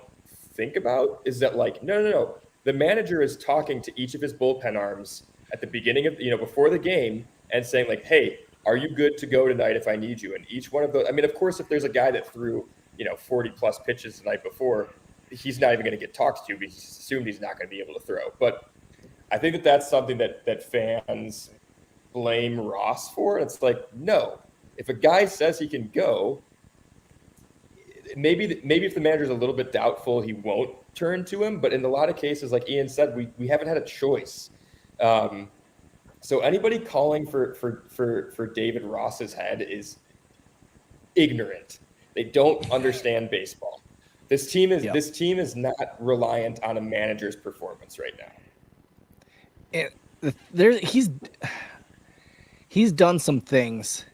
think about, is that no. The manager is talking to each of his bullpen arms at the beginning of, before the game, and saying like, hey, are you good to go tonight if I need you? And each one of those, I mean, of course, if there's a guy that threw, 40+ pitches the night before, he's not even going to get talked to because he's assumed he's not going to be able to throw. But I think that's something that fans blame Ross for. It's like, no, if a guy says he can go, maybe if the manager's a little bit doubtful, he won't turn to him. But in a lot of cases, like Ian said, we haven't had a choice. So anybody calling for David Ross's head is ignorant. They don't understand baseball. This team is not reliant on a manager's performance right now. And he's done some things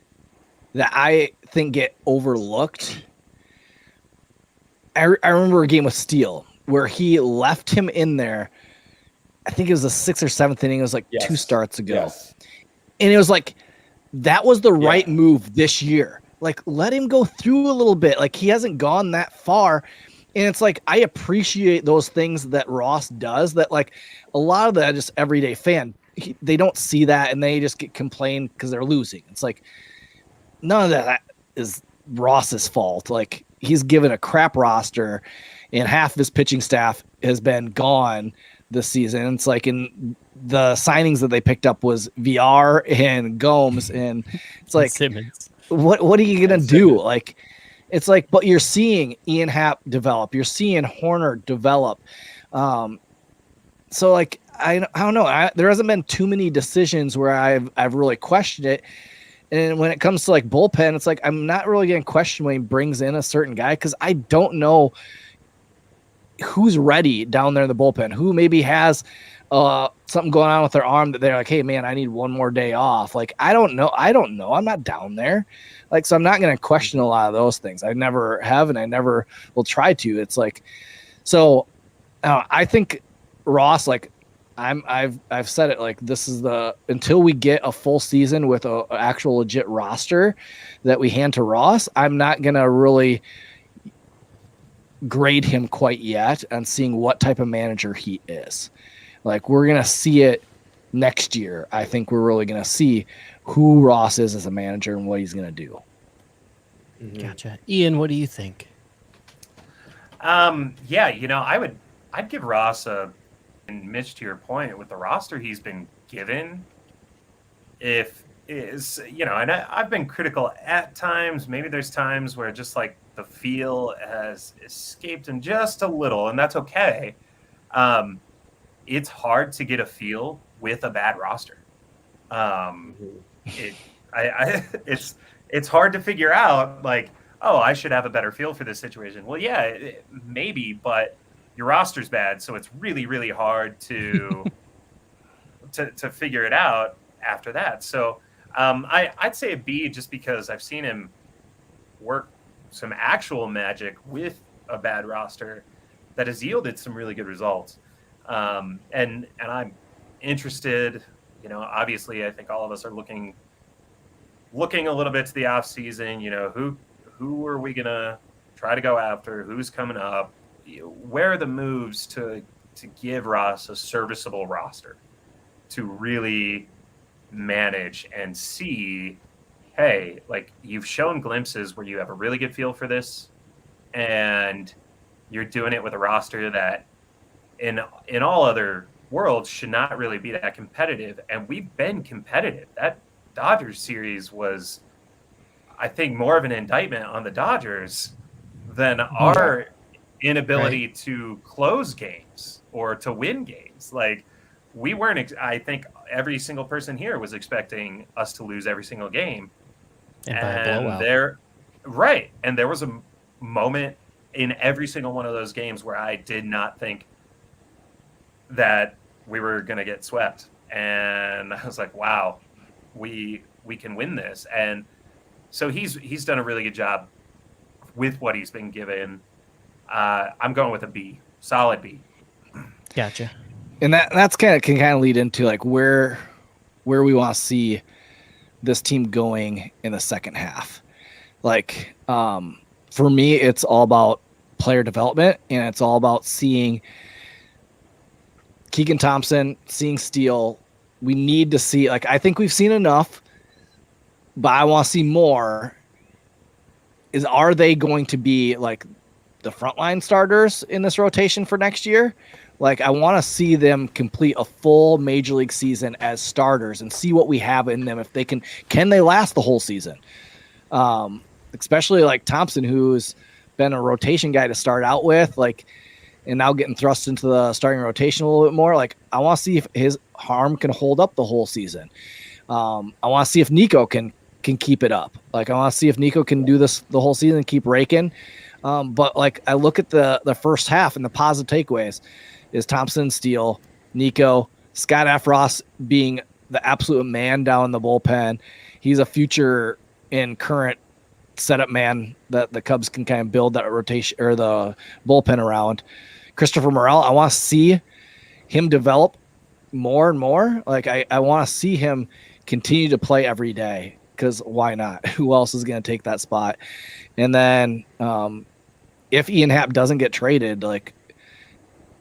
that I think get overlooked. I remember a game with Steele where he left him in there. I think it was the 6th or 7th inning. It was like 2 starts ago. Yes. And it was like, that was the right move this year. Like, let him go through a little bit. Like, he hasn't gone that far. And it's like, I appreciate those things that Ross does, that like a lot of the just everyday fan, they don't see that and they just get complained because they're losing. It's like, none of that is Ross's fault. Like, he's given a crap roster and half of his pitching staff has been gone this season. It's like, in the signings that they picked up was VR and Gomes, and it's like, Simmons. What are you gonna do? Like, it's like, but you're seeing Ian Happ develop, you're seeing Horner develop. So like, I don't know. There hasn't been too many decisions where I've really questioned it. And when it comes to like bullpen, it's like, I'm not really going to question when he brings in a certain guy, because I don't know who's ready down there in the bullpen, who maybe has something going on with their arm that they're like, hey man, I need one more day off. Like, I don't know. I'm not down there. Like, so I'm not going to question a lot of those things. I never have, and I never will try to. It's like, so I think Ross, like, I've said it, like, this is until we get a full season with a actual legit roster that we hand to Ross, I'm not gonna really grade him quite yet on seeing what type of manager he is. Like, we're gonna see it next year. I think we're really gonna see who Ross is as a manager and what he's gonna do. Gotcha. Ian, what do you think? Yeah, I'd give Ross and Mitch, to your point, with the roster he's been given, and I've been critical at times. Maybe there's times where just like the feel has escaped him just a little, and that's okay. It's hard to get a feel with a bad roster. It's hard to figure out, like, oh, I should have a better feel for this situation. Well, yeah, maybe, but your roster's bad, so it's really, really hard to to figure it out after that. So I'd say a B, just because I've seen him work some actual magic with a bad roster that has yielded some really good results. And I'm interested. Obviously, I think all of us are looking a little bit to the off season. Who are we gonna try to go after? Who's coming up? Where are the moves to give Ross a serviceable roster to really manage and see, hey, like, you've shown glimpses where you have a really good feel for this, and you're doing it with a roster that in all other worlds should not really be that competitive, and we've been competitive. That Dodgers series was, I think, more of an indictment on the Dodgers than our inability to close games or to win games. Like, we weren't, I think every single person here was expecting us to lose every single game. And by a blowout. And there was a moment in every single one of those games where I did not think that we were going to get swept. And I was like, wow, we can win this. And so he's done a really good job with what he's been given. I'm going with a B, solid B. Gotcha. And that's can kind of lead into like where we want to see this team going in the second half. Like, for me, it's all about player development, and it's all about seeing Keegan Thompson, seeing Steele. We need to see, like, I think we've seen enough, but I want to see more. Are they going to be like the frontline starters in this rotation for next year? Like, I want to see them complete a full major league season as starters and see what we have in them. If they can they last the whole season? Especially like Thompson, who's been a rotation guy to start out with, like, and now getting thrust into the starting rotation a little bit more. Like, I want to see if his arm can hold up the whole season. I want to see if Nico can keep it up. Like, I want to see if Nico can do this the whole season and keep raking. But like, I look at the first half, and the positive takeaways is Thompson, Steele, Nico, Scott F. Ross being the absolute man down in the bullpen. He's a future and current setup man that the Cubs can kind of build that rotation or the bullpen around. Christopher Morel, I want to see him develop more and more. Like, I want to see him continue to play every day, because why not? Who else is going to take that spot? And then if Ian Happ doesn't get traded, like,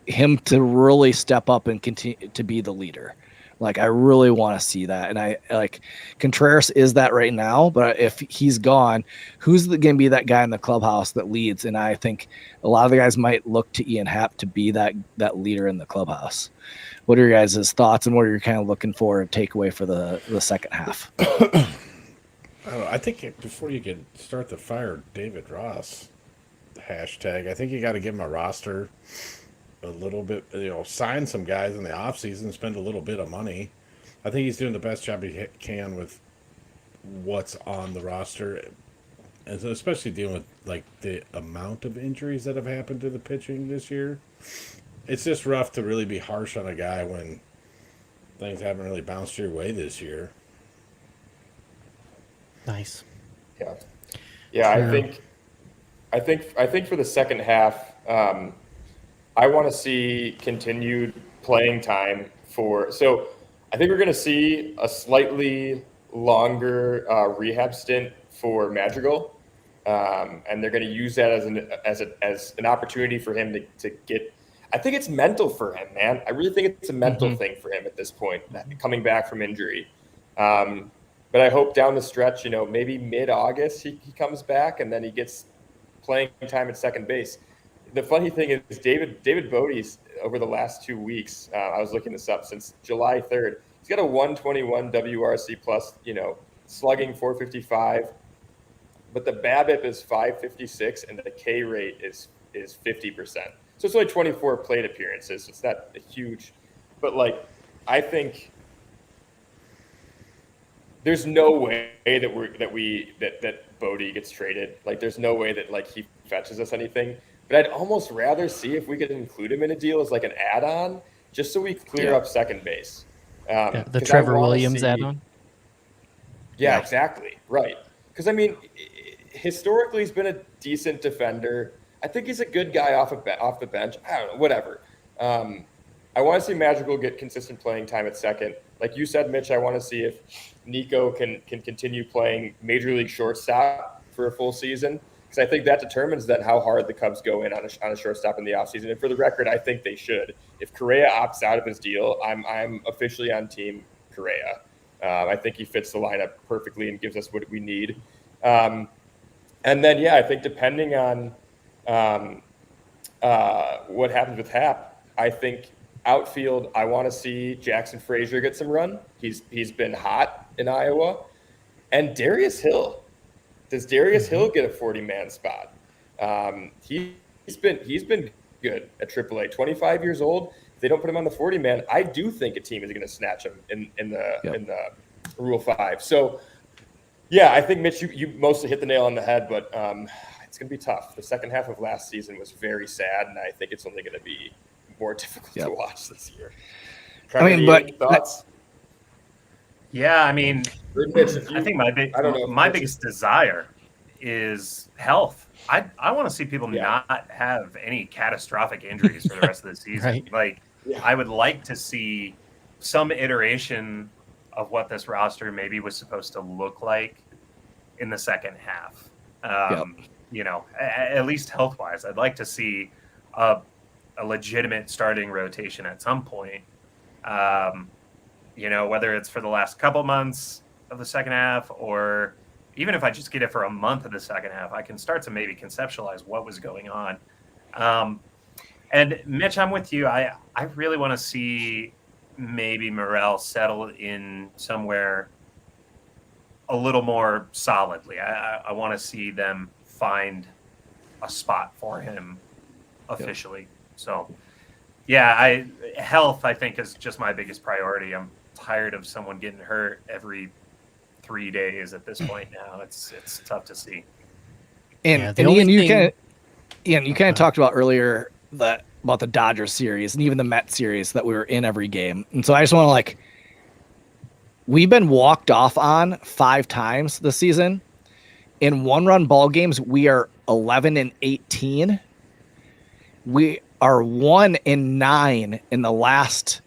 him to really step up and continue to be the leader. Like, I really want to see that. And I like Contreras is that right now, but if he's gone, who's going to be that guy in the clubhouse that leads? And I think a lot of the guys might look to Ian Happ to be that leader in the clubhouse. What are your guys' thoughts, and what are you kind of looking for a takeaway for the second half? I don't know. I think before you can start the fire David Ross hashtag, I think you got to give him a roster a little bit, sign some guys in the offseason, spend a little bit of money. I think he's doing the best job he can with what's on the roster, and so especially dealing with like the amount of injuries that have happened to the pitching this year. It's just rough to really be harsh on a guy when things haven't really bounced your way this year. Nice. Yeah. I think for the second half, I want to see continued playing time So I think we're going to see a slightly longer rehab stint for Madrigal, and they're going to use that as an opportunity for him to get. I think it's mental for him, man. I really think it's a mental thing for him at this point, coming back from injury. But I hope down the stretch, maybe mid-August he comes back and then he gets playing time at second base. The funny thing is David Bodie's over the last 2 weeks, I was looking this up, since July 3rd, he's got a 121 WRC plus, slugging 455, but the BABIP is 556 and the K rate is 50%. So it's only 24 plate appearances. So it's not a huge, but I think there's no way that Bodie gets traded. There's no way that he fetches us anything. But I'd almost rather see if we could include him in a deal as an add-on, just so we clear up second base. The Trevor Williams add-on. Yeah, exactly. Right. Because historically he's been a decent defender. I think he's a good guy off the bench. I don't know, whatever. I want to see Madrigal get consistent playing time at second. Like you said, Mitch, I want to see if Nico can continue playing major league shortstop for a full season, because I think that determines then how hard the Cubs go in on a shortstop in the offseason. And for the record, I think they should. If Correa opts out of his deal, I'm officially on team Correa. I think he fits the lineup perfectly and gives us what we need. And then, I think depending on what happens with Hap, I think outfield, I want to see Jackson Frazier get some run. He's been hot in Iowa. And Darius Hill. Does Darius Hill get a 40-man spot? He's been good at AAA. 25 years old. If they don't put him on the 40-man, I do think a team is going to snatch him in the Rule 5. So, I think, Mitch, you mostly hit the nail on the head, but it's going to be tough. The second half of last season was very sad, and I think it's only going to be more difficult to watch this year. Thoughts? Yeah, I think my biggest desire is health. I want to see people not have any catastrophic injuries for the rest of the season. Right. I would like to see some iteration of what this roster maybe was supposed to look like in the second half. At least health-wise, I'd like to see a legitimate starting rotation at some point. Whether it's for the last couple months of the second half, or even if I just get it for a month of the second half, I can start to maybe conceptualize what was going on. And Mitch, I'm with you. I really want to see maybe Morel settle in somewhere a little more solidly. I want to see them find a spot for him officially. So, health, I think, is just my biggest priority. I'm tired of someone getting hurt every 3 days at this point now. It's tough to see. And Ian, you kind of talked about earlier about the Dodgers series and even the Mets series that we were in every game. And so I just want to we've been walked off on 5 times this season. In 1-run ball games, we are 11-18. We are 1-9 in the last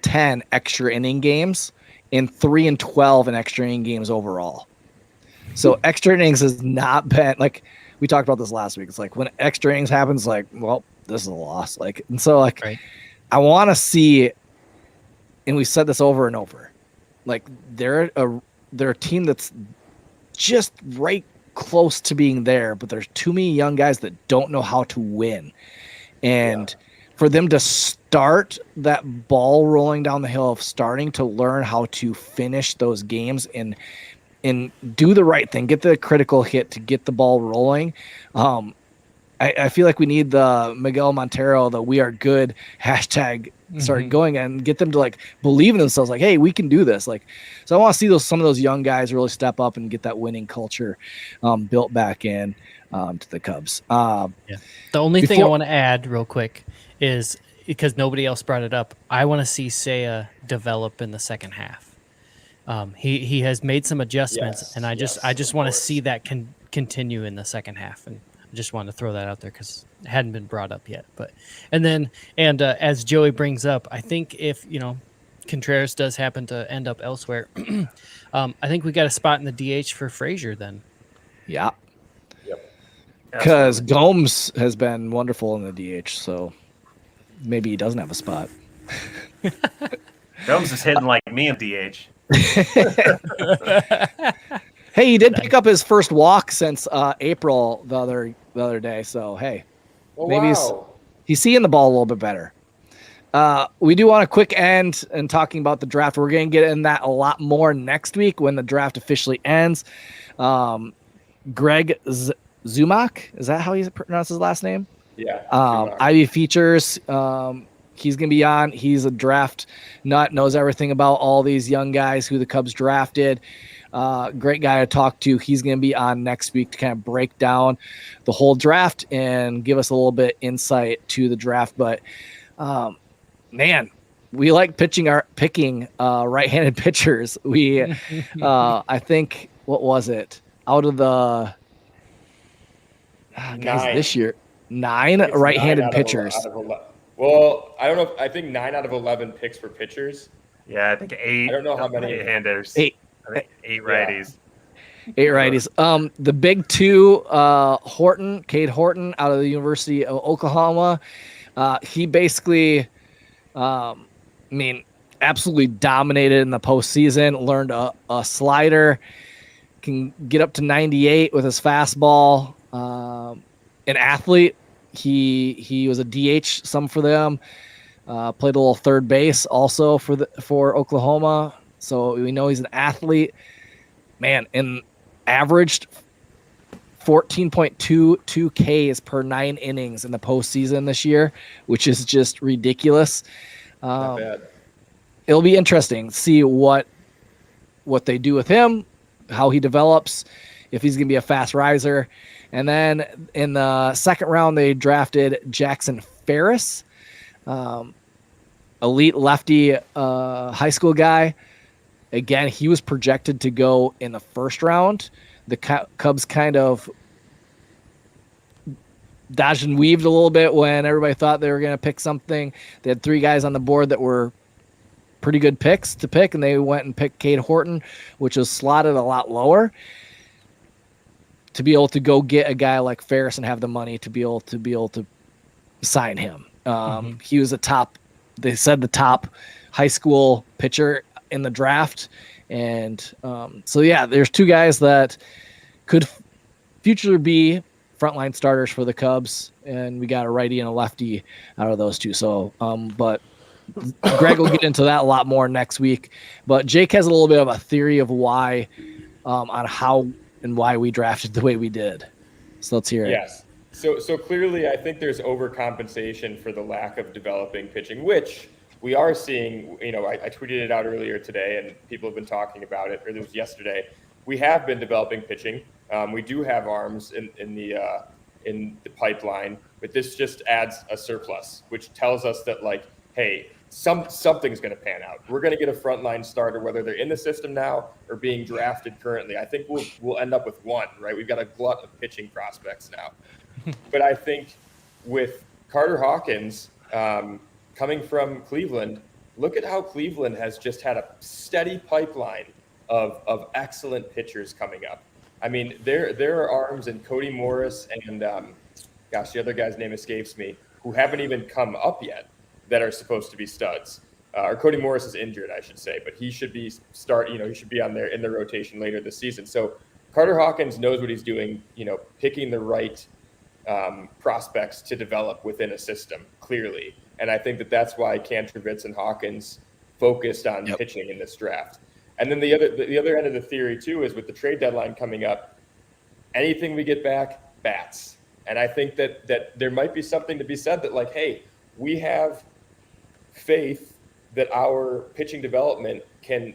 10 extra inning games, and 3-12 in extra inning games overall. So extra innings has not been we talked about this last week. It's when extra innings happens, this is a loss. And so right. I want to see, and we said this over and over, they're a team that's just right close to being there, but there's too many young guys that don't know how to win. And for them to start that ball rolling down the hill of starting to learn how to finish those games and do the right thing, get the critical hit to get the ball rolling. I feel like we need the Miguel Montero, the "we are good" hashtag start going and get them to believe in themselves. Hey, we can do this. So I want to see some of those young guys really step up and get that winning culture built back in to the Cubs. The only thing I want to add real quick is, because nobody else brought it up, I want to see Seiya develop in the second half. He has made some adjustments, and I just want to see that continue in the second half. And I just wanted to throw that out there because it hadn't been brought up yet. But as Joey brings up, I think if Contreras does happen to end up elsewhere, I think we got a spot in the DH for Frazier then. Yeah. Yep. Because Absolutely. Gomes has been wonderful in the DH, so maybe he doesn't have a spot. Gomes is hitting like me in DH. Hey, he did pick up his first walk since April the other day. So hey, Oh, maybe wow. he's seeing the ball a little bit better. We do want a quick end and talking about the draft. We're going to get in that a lot more next week when the draft officially ends. Greg Zumak, is that how he pronounces his last name? Yeah. Ivy Features. He's going to be on. He's a draft nut, knows everything about all these young guys who the Cubs drafted. Great guy to talk to. He's going to be on next week to kind of break down the whole draft and give us a little bit insight to the draft. But man, we like picking right-handed pitchers. We, I think, what was it? Out of the guys this year, 9 right-handed pitchers. Well, I don't know. I think 9 out of 11 picks for pitchers. Yeah, I think 8. I don't know how many. Right-handers. 8. I think 8 righties. 8 righties. The big 2, Cade Horton out of the University of Oklahoma. He basically, absolutely dominated in the postseason. Learned a slider, can get up to 98 with his fastball. An athlete. He was a DH some for them. Played a little third base also for Oklahoma. So we know he's an athlete. Man, and averaged 14.22 Ks per 9 innings in the postseason this year, which is just ridiculous. Not bad. It'll be interesting to see what they do with him, how he develops, if he's going to be a fast riser. And then in the second round, they drafted Jackson Ferris, elite lefty high school guy. Again, he was projected to go in the first round. The Cubs kind of dodged and weaved a little bit when everybody thought they were going to pick something. They had 3 guys on the board that were pretty good picks to pick, and they went and picked Cade Horton, which was slotted a lot lower. To be able to go get a guy like Ferris and have the money to be able to sign him. He was they said the top high school pitcher in the draft. And so, yeah, there's 2 guys that could future be frontline starters for the Cubs. And we got a righty and a lefty out of those 2. So, but Greg will get into that a lot more next week. But Jake has a little bit of a theory of why, on how and why we drafted the way we did. So let's hear it. Yes. So clearly, I think there's overcompensation for the lack of developing pitching, which we are seeing. I tweeted it out earlier today, and people have been talking about it, or it was yesterday. We have been developing pitching. We do have arms in the pipeline, but this just adds a surplus, which tells us that, like, hey, something's going to pan out. We're going to get a frontline starter, whether they're in the system now or being drafted currently. I think we'll end up with one, right? We've got a glut of pitching prospects now. But I think with Carter Hawkins coming from Cleveland, look at how Cleveland has just had a steady pipeline of excellent pitchers coming up. I mean, there are arms in Cody Morris and the other guy's name escapes me, who haven't even come up yet, that are supposed to be studs. Or Cody Morris is injured, I should say, but he should be he should be on there in the rotation later this season. So Carter Hawkins knows what he's doing, picking the right prospects to develop within a system, clearly. And I think that's why Kantrovitz and Hawkins focused on pitching in this draft. And then the other end of the theory too is with the trade deadline coming up, anything we get back, bats. And I think that there might be something to be said that, like, hey, we have faith that our pitching development can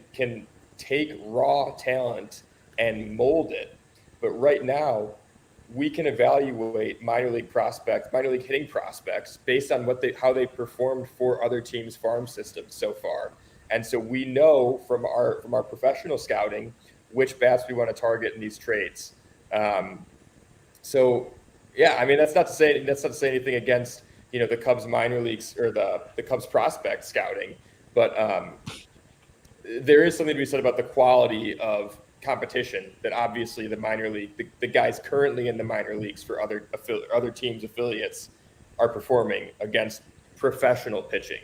take raw talent and mold it. But right now, we can evaluate minor league hitting prospects based on how they performed for other teams' farm systems so far. And so we know from our professional scouting which bats we want to target in these trades. So yeah, I mean, that's not to say anything against the Cubs minor leagues or the Cubs prospect scouting, but there is something to be said about the quality of competition that obviously the minor league, the guys currently in the minor leagues for other teams' affiliates are performing against professional pitching.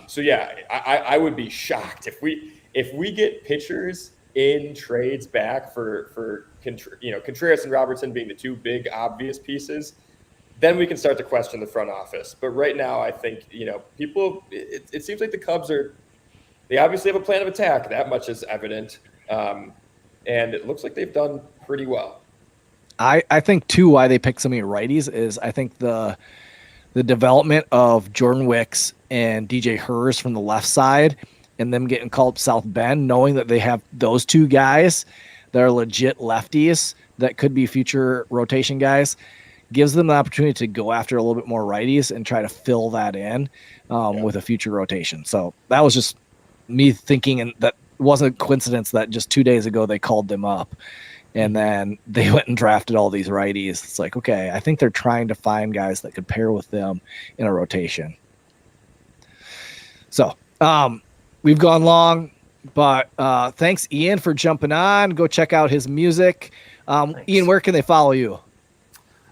So yeah, I would be shocked if we get pitchers in trades back for Contreras and Robertson being the two big obvious pieces. Then we can start to question the front office. But right now, I think people. It seems like the Cubs they obviously have a plan of attack. That much is evident, and it looks like they've done pretty well. I think too why they picked so many righties is I think the development of Jordan Wicks and DJ Hers from the left side, and them getting called up South Bend, knowing that they have those two guys that are legit lefties that could be future rotation guys, gives them the opportunity to go after a little bit more righties and try to fill that in with a future rotation. So that was just me thinking, and that wasn't a coincidence that just 2 days ago they called them up and then they went and drafted all these righties. It's like, okay, I think they're trying to find guys that could pair with them in a rotation. So we've gone long, but thanks, Ian, for jumping on. Go check out his music. Ian, where can they follow you?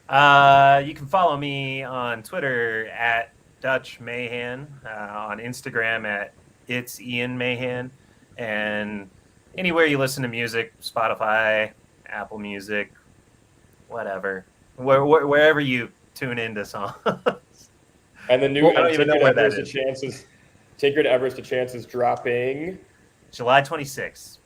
You can follow me on Twitter at Dutch Mahan, on Instagram at It's Ian Mahan, and anywhere you listen to music, Spotify, Apple Music, whatever, wherever you tune into songs. And the new Tinker to Everest to Chances dropping July 26th.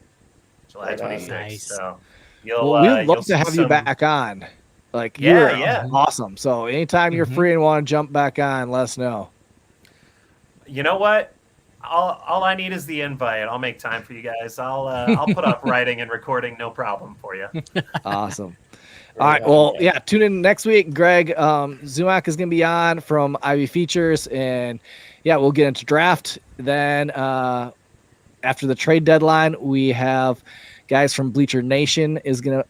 July 26th. Nice. So we'd love to have you back on. Like, you're awesome. So anytime you're free and want to jump back on, let us know. You know what? All I need is the invite. I'll make time for you guys. I'll put up writing and recording, no problem for you. Awesome. All right. Well, yeah. Tune in next week. Greg Zumak is going to be on from Ivy Features, and yeah, we'll get into draft. Then after the trade deadline, we have guys from Bleacher Nation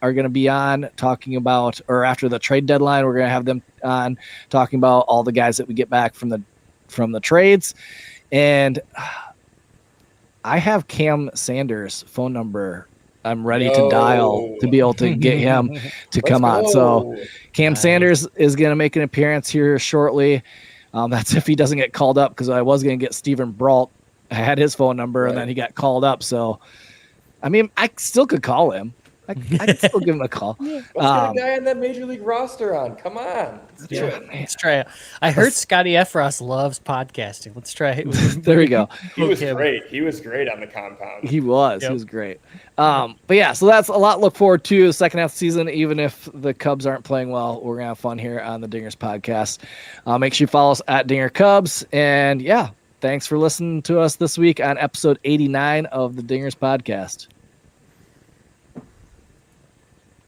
are gonna be on talking about, or after the trade deadline, we're gonna have them on talking about all the guys that we get back from the trades. And I have Cam Sanders' phone number. I'm ready to dial to be able to get him to come on. So Cam Sanders is going to make an appearance here shortly. That's if he doesn't get called up, because I was going to get Steven Brault. I had his phone number, and then he got called up. So, I mean, I still could call him. I could still give him a call. Let's get a guy on that major league roster on. Come on. Let's try it. I heard Scotty Efros loves podcasting. Let's try it. There we go. He was great. He was great on the compound. He was. Yep. He was great. But yeah, so that's a lot to look forward to the second half of the season. Even if the Cubs aren't playing well, we're going to have fun here on the Dingers podcast. Make sure you follow us at Dinger Cubs. And yeah, thanks for listening to us this week on episode 89 of the Dingers podcast.